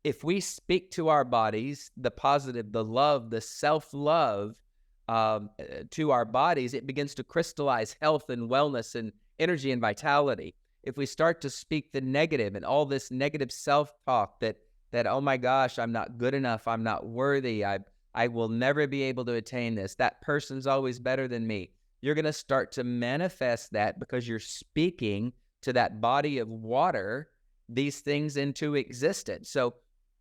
if we speak to our bodies, the positive, the love, the self-love to our bodies, it begins to crystallize health and wellness and energy and vitality. If we start to speak the negative and all this negative self-talk that oh my gosh, I'm not good enough, I'm not worthy, I will never be able to attain this, that person's always better than me, you're going to start to manifest that because you're speaking to that body of water these things into existence. So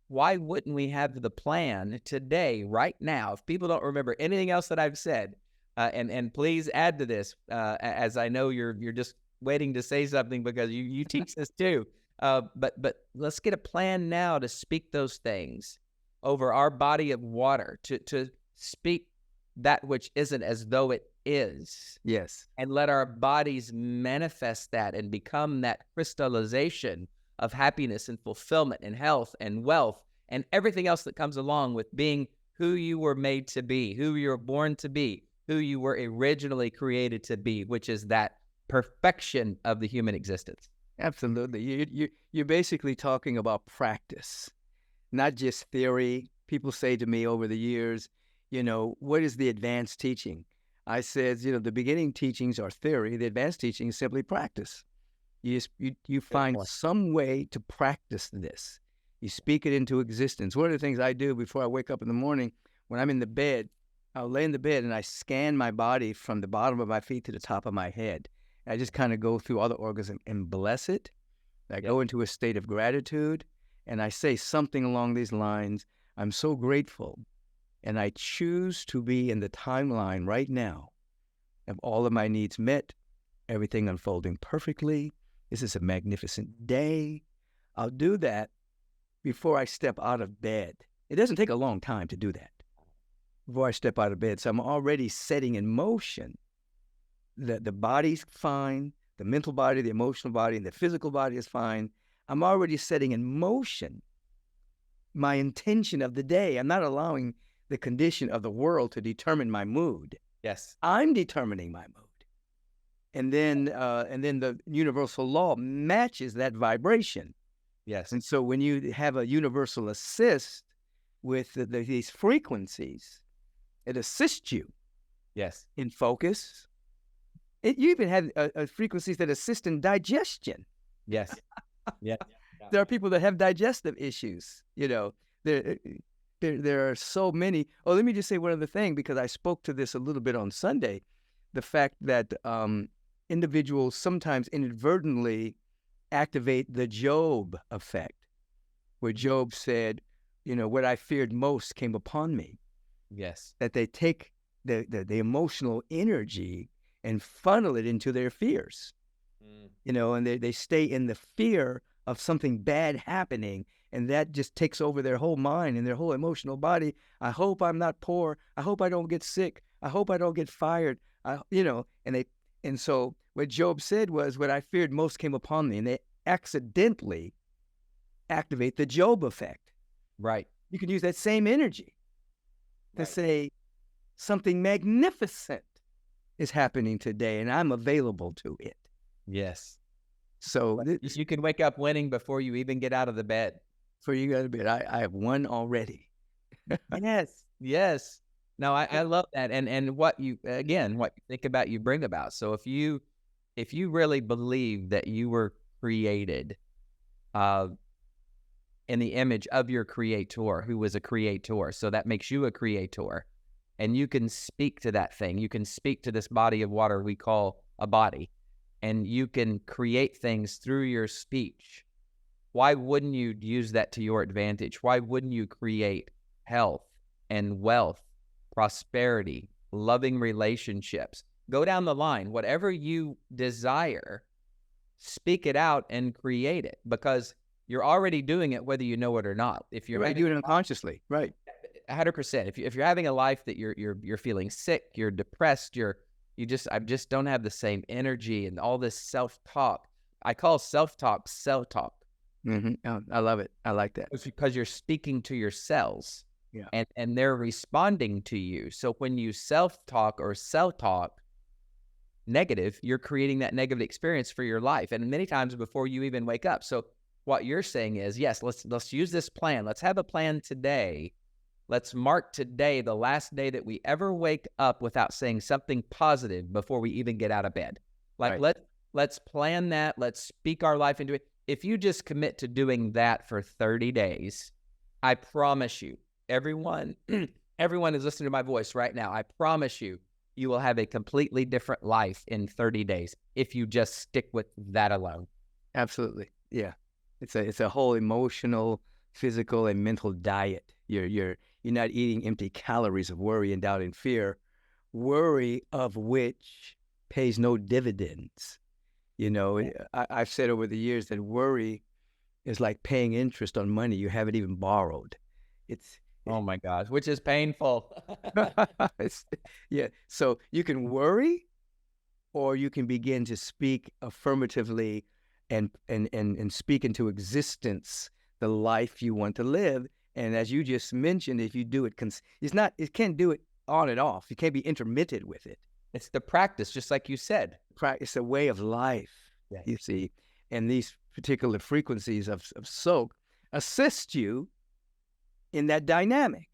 why wouldn't we have the plan today, right now? If people don't remember anything else that I've said, and please add to this, as I know you're just waiting to say something because you teach this too. But let's get a plan now to speak those things over our body of water, to speak that which isn't as though it is.
Yes.
And let our bodies manifest that and become that crystallization of happiness and fulfillment and health and wealth and everything else that comes along with being who you were made to be, who you were born to be, who you were originally created to be, which is that perfection of the human existence.
Absolutely. You're basically talking about practice, not just theory. People say to me over the years, what is the advanced teaching? I said, the beginning teachings are theory. The advanced teaching is simply practice. You find some way to practice this. You speak it into existence. One of the things I do before I wake up in the morning, when I'm in the bed, I'll lay in the bed and I scan my body from the bottom of my feet to the top of my head. I just kind of go through all the organs and bless it. I go into a state of gratitude, and I say something along these lines. I'm so grateful, and I choose to be in the timeline right now of all of my needs met, everything unfolding perfectly. This is a magnificent day. I'll do that before I step out of bed. It doesn't take a long time to do that before I step out of bed. So I'm already setting in motion. The body's fine, the mental body, the emotional body, and the physical body is fine. I'm already setting in motion my intention of the day. I'm not allowing the condition of the world to determine my mood.
Yes.
I'm determining my mood. And then the universal law matches that vibration.
Yes.
And so when you have a universal assist with these frequencies, it assists you
Yes.
in focus. You even have frequencies that assist in digestion.
Yes. Yeah.
There are people that have digestive issues. There are so many. Oh, let me just say one other thing, because I spoke to this a little bit on Sunday. The fact that individuals sometimes inadvertently activate the Job effect, where Job said, what I feared most came upon me.
Yes.
That they take the emotional energy and funnel it into their fears. And they stay in the fear of something bad happening, and that just takes over their whole mind and their whole emotional body. I hope I'm not poor. I hope I don't get sick. I hope I don't get fired. And so what Job said was, what I feared most came upon me, and they accidentally activate the Job effect.
Right.
You can use that same energy to say something magnificent is happening today, and I'm available to it.
Yes.
So
you can wake up winning before you even get out of the bed.
Before you get out of bed, I have won already.
Yes. Yes. No, I love that. And what you think about, you bring about. So if you really believe that you were created in the image of your creator, who was a creator, so that makes you a creator, and you can speak to that thing. You can speak to this body of water we call a body, and you can create things through your speech. Why wouldn't you use that to your advantage? Why wouldn't you create health and wealth, prosperity, loving relationships? Go down the line. Whatever you desire, speak it out and create it, because you're already doing it whether you know it or not. If you're
doing it unconsciously, right?
100%. If you're having a life that you're feeling sick, you're depressed, I just don't have the same energy and all this self-talk. I call self-talk self-talk.
Mm-hmm. Oh, I love it. I like that.
It's because you're speaking to your cells,
yeah,
and they're responding to you. So when you self-talk or self-talk negative, you're creating that negative experience for your life, and many times before you even wake up. So what you're saying is, yes, let's use this plan. Let's have a plan today. Let's mark today the last day that we ever wake up without saying something positive before we even get out of bed. Let's plan that. Let's speak our life into it. If you just commit to doing that for 30 days, I promise you, everyone is listening to my voice right now. I promise you, you will have a completely different life in 30 days if you just stick with that alone.
Absolutely. Yeah. It's a whole emotional, physical, and mental diet. You're not eating empty calories of worry and doubt and fear, worry of which pays no dividends. I've said over the years that worry is like paying interest on money you haven't even borrowed.
Oh my gosh, which is painful.
So you can worry, or you can begin to speak affirmatively and speak into existence the life you want to live. And as you just mentioned, if you do it, it can't do it on and off. You can't be intermittent with it.
It's the practice, just like you said.
It's a way of life, you see. And these particular frequencies of Soaak assist you in that dynamic.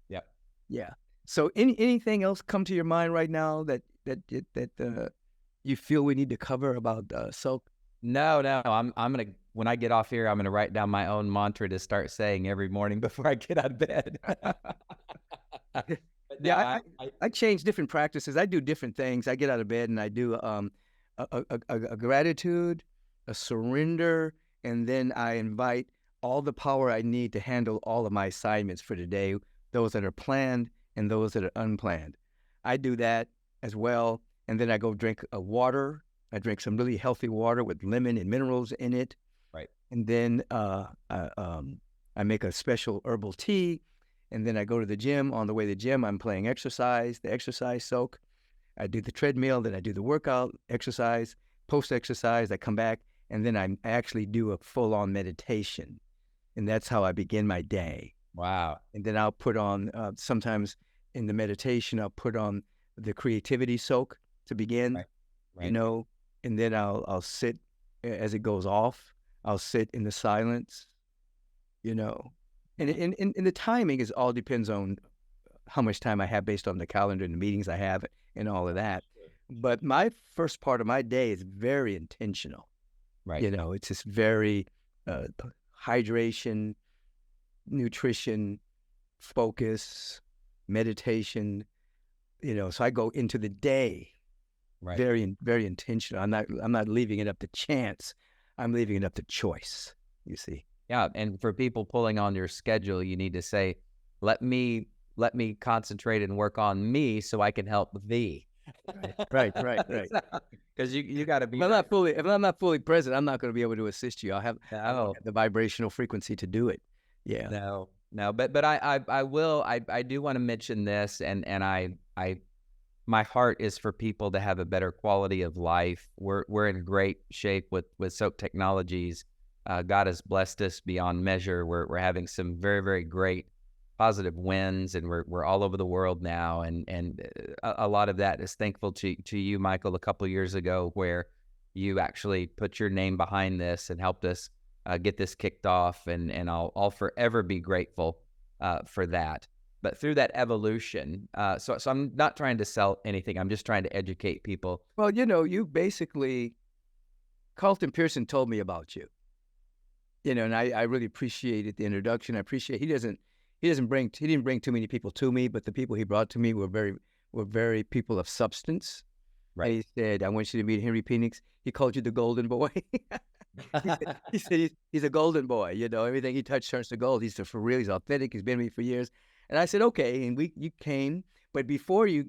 Yep.
Yeah. So anything else come to your mind right now that you feel we need to cover about Soaak?
No. I'm gonna, when I get off here, I'm gonna write down my own mantra to start saying every morning before I get out of bed.
I change different practices. I do different things. I get out of bed and I do a gratitude, a surrender, and then I invite all the power I need to handle all of my assignments for today, those that are planned and those that are unplanned. I do that as well, and then I go drink water. I drink some really healthy water with lemon and minerals in it.
Right.
And then I make a special herbal tea, and then I go to the gym. On the way to the gym, I'm playing the exercise Soaak. I do the treadmill, then I do the workout, exercise. Post-exercise, I come back, and then I actually do a full-on meditation. And that's how I begin my day.
Wow.
And then I'll put on, sometimes in the meditation, I'll put on the creativity soak to begin,
Right.
you
Right.
know, and then I'll sit as it goes off. I'll sit in the silence, you know, and the timing is all depends on how much time I have based on the calendar and the meetings I have and all of that.
Sure.
But my first part of my day is very intentional.
Right.
You know, it's just very uh, hydration, nutrition, focus, meditation. You know, so I go into the day
Right.
very intentional. I'm not leaving it up to chance. I'm leaving it up to choice. You see.
Yeah. And for people pulling on your schedule, you need to say, let me concentrate and work on me so I can help thee.
Right.
Because you got to be
If I'm not fully present, I'm not going to be able to assist you. I won't
no,
have the vibrational frequency to do it. Yeah.
no. But I do want to mention this, and my heart is for people to have a better quality of life. We're in great shape with Soap Technologies. God has blessed us beyond measure. We're having some very, very great positive wins, and we're all over the world now. And a lot of that is thankful to you, Michael, a couple of years ago, where you actually put your name behind this and helped us get this kicked off. And I'll forever be grateful for that. But through that evolution, so I'm not trying to sell anything. I'm just trying to educate people.
Well, you know, you basically, Carlton Pearson told me about you. You know, and I really appreciated the introduction. I appreciate he didn't bring too many people to me, but the people he brought to me were very people of substance. And
Right.
he said, "I want you to meet Henry Penix." He called you the golden boy. He said he's a golden boy. You know, everything he touched turns to gold. He's for real. He's authentic. He's been with me for years. And I said, okay. And you came, but before you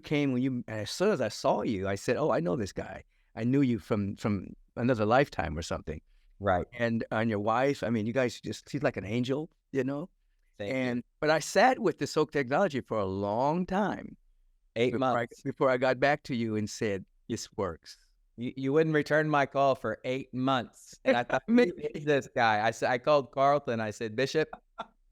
came, as soon as I saw you, I said, oh, I know this guy. I knew you from another lifetime or something.
Right.
And your wife, I mean, you guys she's like an angel, you know.
Thank you.
But I sat with the Soak Technology for a long time
8 months.
before I got back to you and said, this works.
You wouldn't return my call for 8 months. And I thought, who is this guy? I called Carlton. I said, Bishop,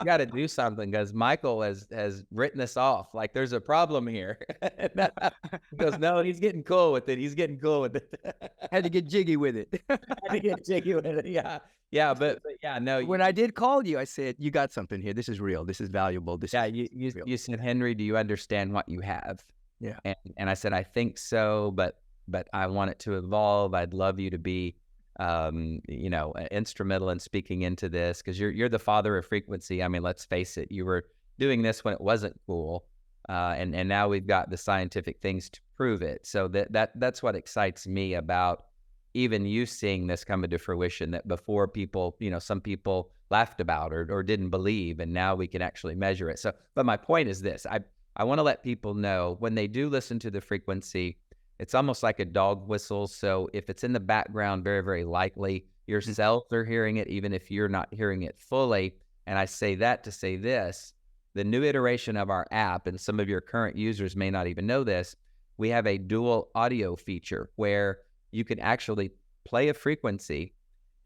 you got to do something because Michael has written us off. Like there's a problem here. He goes, no, he's getting cool with it. He's getting cool with it.
Had to get jiggy with it.
Had to get jiggy with it. Yeah. Yeah. But yeah, no.
When I did call you, I said, you got something here. This is real. This is valuable. This is real.
You said, Henry, do you understand what you have?
Yeah.
And I said, I think so, but I want it to evolve. I'd love you to be, instrumental in speaking into this because you're the father of frequency. I mean, let's face it, you were doing this when it wasn't cool, and now we've got the scientific things to prove it. So that's what excites me about even you seeing this come into fruition. That before people, some people laughed about or didn't believe, and now we can actually measure it. So, but my point is this: I want to let people know when they do listen to the frequency. It's almost like a dog whistle. So if it's in the background, very, very likely your cells are hearing it, even if you're not hearing it fully. And I say that to say this, the new iteration of our app, and some of your current users may not even know this, we have a dual audio feature where you can actually play a frequency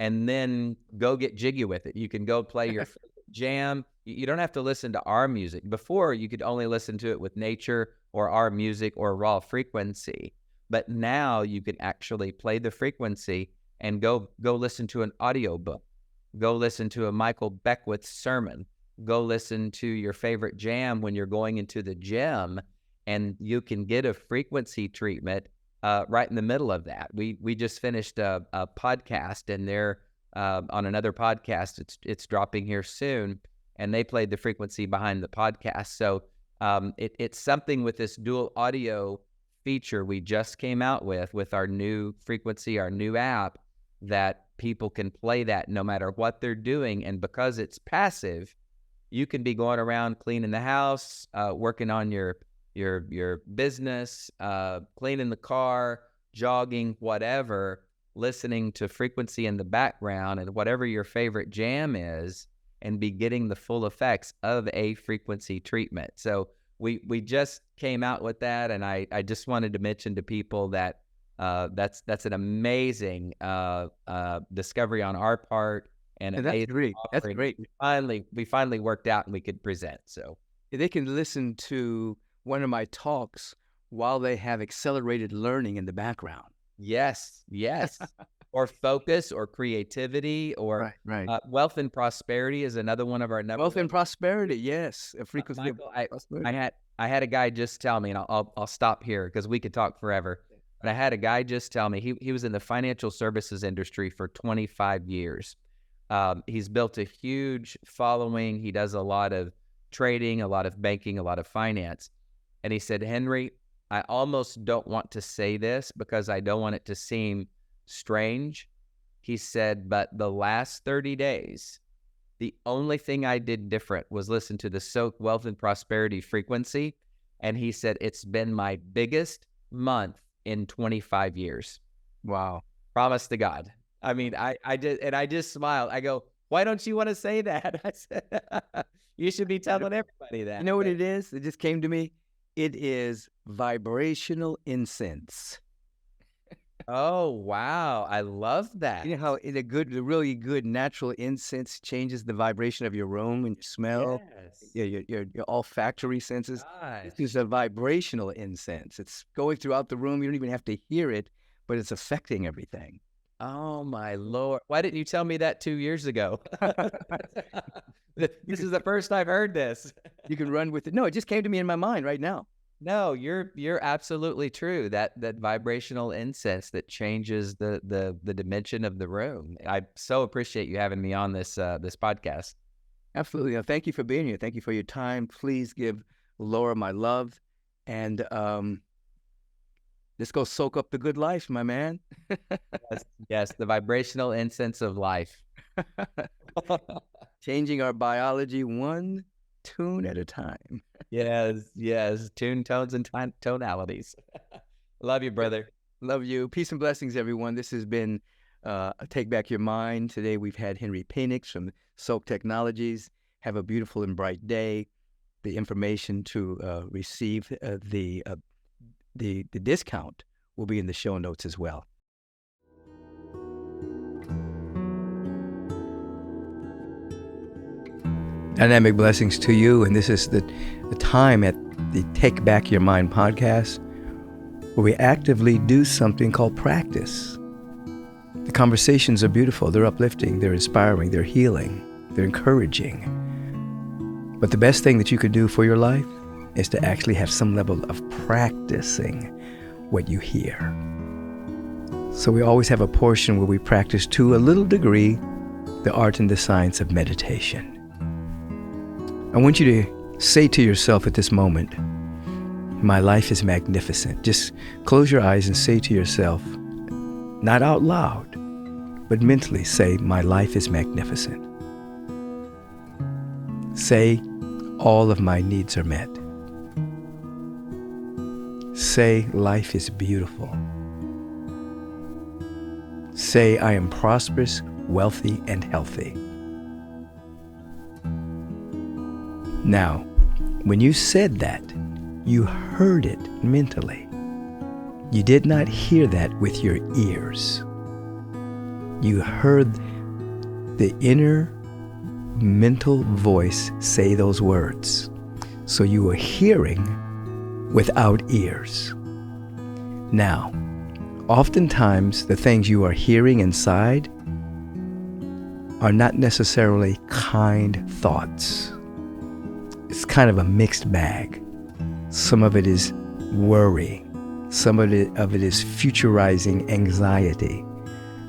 and then go get jiggy with it. You can go play your jam. You don't have to listen to our music. Before, you could only listen to it with nature or our music or raw frequency. But now you can actually play the frequency and go listen to an audio book. Go listen to a Michael Beckwith sermon. Go listen to your favorite jam when you're going into the gym, and you can get a frequency treatment right in the middle of that. We just finished a podcast, and they're on another podcast. It's dropping here soon, and they played the frequency behind the podcast. So it's something with this dual audio feature we just came out with our new frequency, our new app, that people can play that no matter what they're doing. And because it's passive, you can be going around cleaning the house, working on your business, cleaning the car, jogging, whatever, listening to frequency in the background and whatever your favorite jam is, and be getting the full effects of a frequency treatment. So we just came out with that, and I just wanted to mention to people that that's an amazing discovery on our part, and
And that's
amazing
great. That's
offering.
great.
We finally worked out and we could present. So
They can listen to one of my talks while they have accelerated learning in the background.
yes, or focus, or creativity, or
Right.
wealth and prosperity is another one of our number.
Wealth and prosperity, yes. A frequency
Michael,
of prosperity.
I had a guy just tell me, and I'll stop here because we could talk forever. But I had a guy just tell me he was in the financial services industry for 25 years. He's built a huge following. He does a lot of trading, a lot of banking, a lot of finance. And he said, Henry, I almost don't want to say this because I don't want it to seem strange. He said, but the last 30 days, the only thing I did different was listen to the Soaak Wealth and Prosperity frequency. And he said, it's been my biggest month in 25 years.
Wow.
Promise to God. I mean, I did, and I just smiled. I go, why don't you want to say that? I said, you should be telling everybody that.
You know what it is? It just came to me. It is vibrational incense.
Oh, wow. I love that.
You know how the really good natural incense changes the vibration of your room and your smell,
Yes.
your olfactory senses.
Gosh.
This is a vibrational incense. It's going throughout the room. You don't even have to hear it, but it's affecting everything.
Oh, my Lord. Why didn't you tell me that 2 years ago? This is the first I've heard this.
You can run with it. No, it just came to me in my mind right now.
No, you're absolutely true. That vibrational incense that changes the dimension of the room. I so appreciate you having me on this podcast.
Absolutely. Thank you for being here. Thank you for your time. Please give Laura my love, and let's go soak up the good life, my man.
Yes, the vibrational incense of life.
Changing our biology one tune at a time.
Yes. Tune, tones, and tonalities. Love you, brother.
Love you. Peace and blessings, everyone. This has been Take Back Your Mind. Today we've had Henry Penix from Soaak Technologies. Have a beautiful and bright day. The information to receive the discount will be in the show notes as well. Dynamic blessings to you, and this is the time at the Take Back Your Mind podcast where we actively do something called practice. The conversations are beautiful, they're uplifting, they're inspiring, they're healing, they're encouraging. But the best thing that you could do for your life is to actually have some level of practicing what you hear. So we always have a portion where we practice to a little degree the art and the science of meditation. I want you to say to yourself at this moment, my life is magnificent. Just close your eyes and say to yourself, not out loud, but mentally say, my life is magnificent. Say, all of my needs are met. Say, life is beautiful. Say, I am prosperous, wealthy, and healthy. Now, when you said that, you heard it mentally. You did not hear that with your ears. You heard the inner mental voice say those words. So you were hearing without ears. Now, oftentimes the things you are hearing inside are not necessarily kind thoughts. It's kind of a mixed bag. Some of it is worry. Some of it is futurizing anxiety.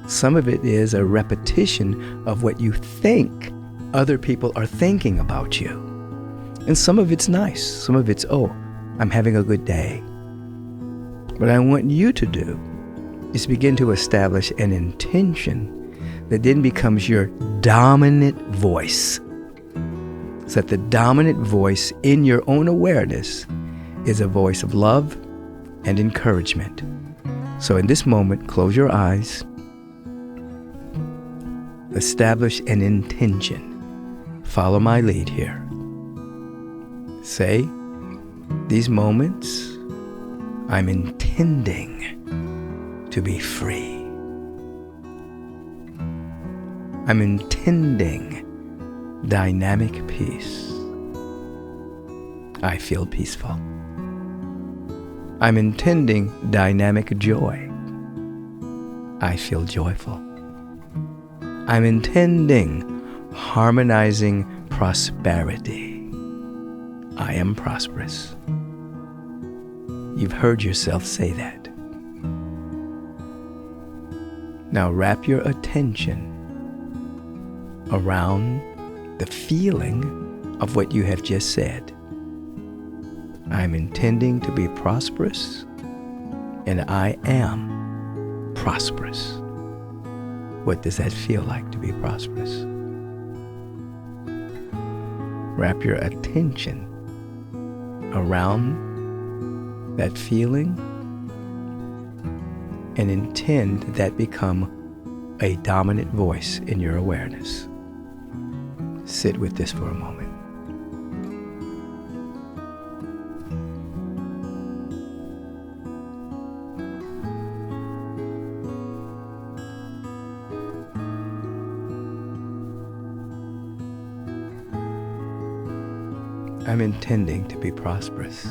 Some of it is a repetition of what you think other people are thinking about you. And some of it's nice. Some of it's, oh, I'm having a good day. What I want you to do is begin to establish an intention that then becomes your dominant voice. So that the dominant voice in your own awareness is a voice of love and encouragement. So in this moment, close your eyes. Establish an intention. Follow my lead here. Say, these moments, I'm intending to be free. I'm intending dynamic peace. I feel peaceful. I'm intending dynamic joy. I feel joyful. I'm intending harmonizing prosperity. I am prosperous. You've heard yourself say that. Now wrap your attention around the feeling of what you have just said. I'm intending to be prosperous, and I am prosperous. What does that feel like to be prosperous? Wrap your attention around that feeling and intend that become a dominant voice in your awareness. Sit with this for a moment. I'm intending to be prosperous.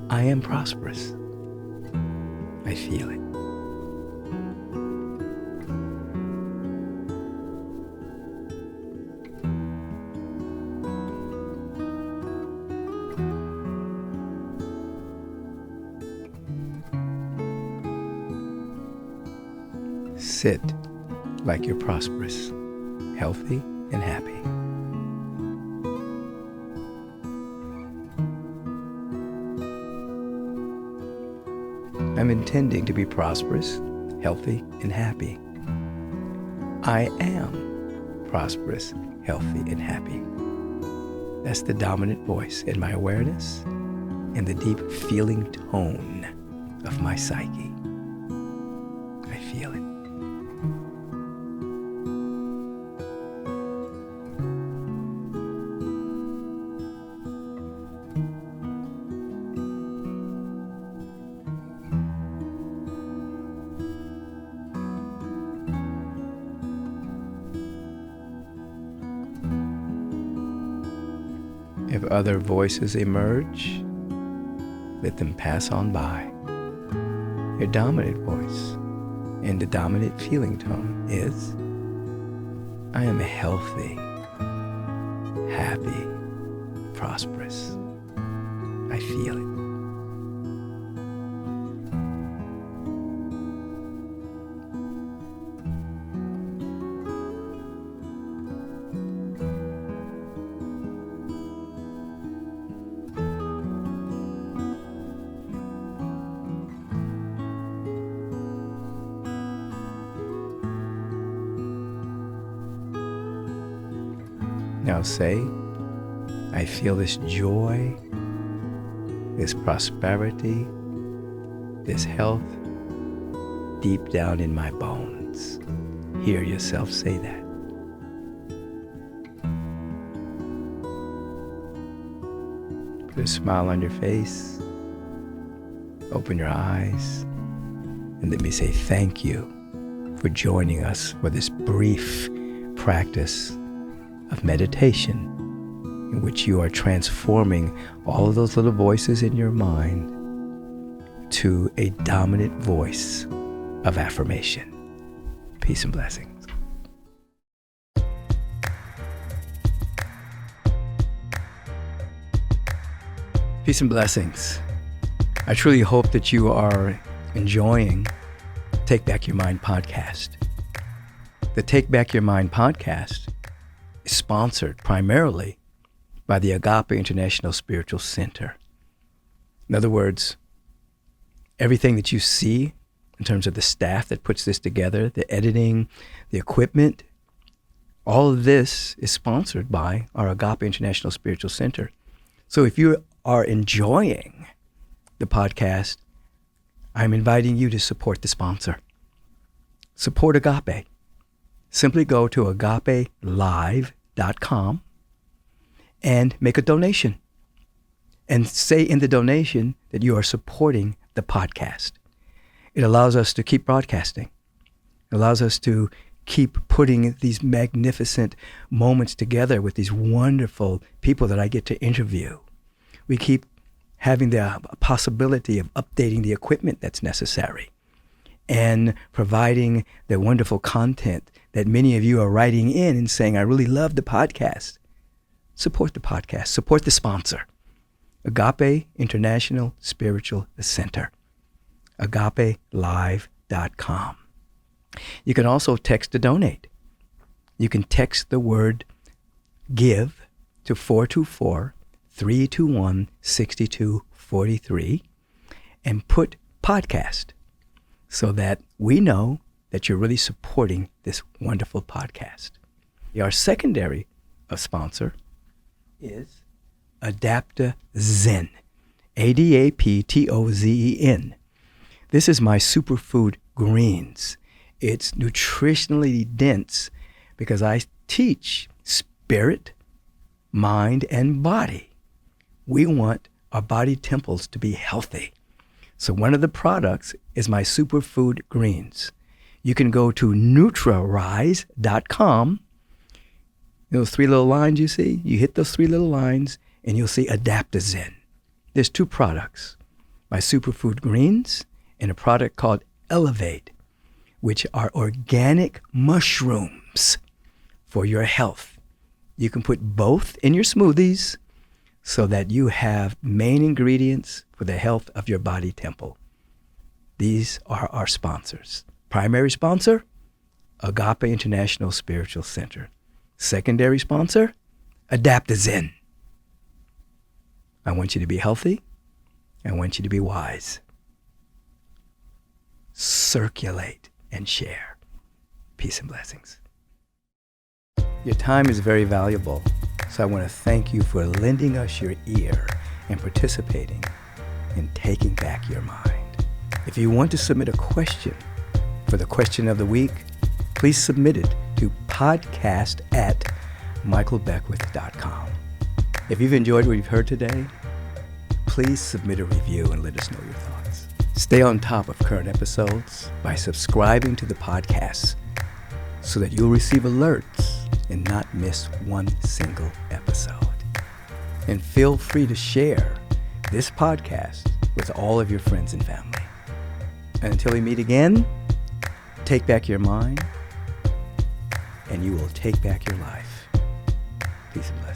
I am prosperous. I feel it. Sit like you're prosperous, healthy, and happy. I'm intending to be prosperous, healthy, and happy. I am prosperous, healthy, and happy. That's the dominant voice in my awareness and the deep feeling tone of my psyche. I feel it. If other voices emerge, let them pass on by. Your dominant voice and the dominant feeling tone is, I am healthy, happy, prosperous. I feel it. Now say, I feel this joy, this prosperity, this health deep down in my bones. Hear yourself say that. Put a smile on your face, open your eyes, and let me say thank you for joining us for this brief practice of meditation in which you are transforming all of those little voices in your mind to a dominant voice of affirmation. Peace and blessings. Peace and blessings. I truly hope that you are enjoying Take Back Your Mind podcast. The Take Back Your Mind podcast is sponsored primarily by the Agape International Spiritual Center. In other words, everything that you see in terms of the staff that puts this together, the editing, the equipment, all of this is sponsored by our Agape International Spiritual Center. So if you are enjoying the podcast, I'm inviting you to support the sponsor. Support Agape. Simply go to agapelive.com and make a donation. And say in the donation that you are supporting the podcast. It allows us to keep broadcasting. It allows us to keep putting these magnificent moments together with these wonderful people that I get to interview. We keep having the possibility of updating the equipment that's necessary and providing the wonderful content that many of you are writing in and saying, I really love the podcast. Support the podcast. Support the sponsor. Agape International Spiritual Center. AgapeLive.com. You can also text to donate. You can text the word GIVE to 424-321-6243 and put podcast so that we know that you're really supporting this wonderful podcast. Our secondary sponsor is AdaptoZen, ADAPTOZEN. This is my superfood greens. It's nutritionally dense because I teach spirit, mind, and body. We want our body temples to be healthy. So one of the products is my superfood greens. You can go to NutraRise.com. Those three little lines you see, you hit those three little lines and you'll see AdaptoZen. There's two products, my superfood greens and a product called Elevate, which are organic mushrooms for your health. You can put both in your smoothies so that you have main ingredients for the health of your body temple. These are our sponsors. Primary sponsor, Agape International Spiritual Center. Secondary sponsor, AdaptoZen. I want you to be healthy. I want you to be wise. Circulate and share. Peace and blessings. Your time is very valuable, so I want to thank you for lending us your ear and participating in taking back your mind. If you want to submit a question for the question of the week, please submit it to podcast@michaelbeckwith.com. If you've enjoyed what you've heard today, please submit a review and let us know your thoughts. Stay on top of current episodes by subscribing to the podcast so that you'll receive alerts and not miss one single episode. And feel free to share this podcast with all of your friends and family. And until we meet again, take back your mind and you will take back your life. Peace and blessings.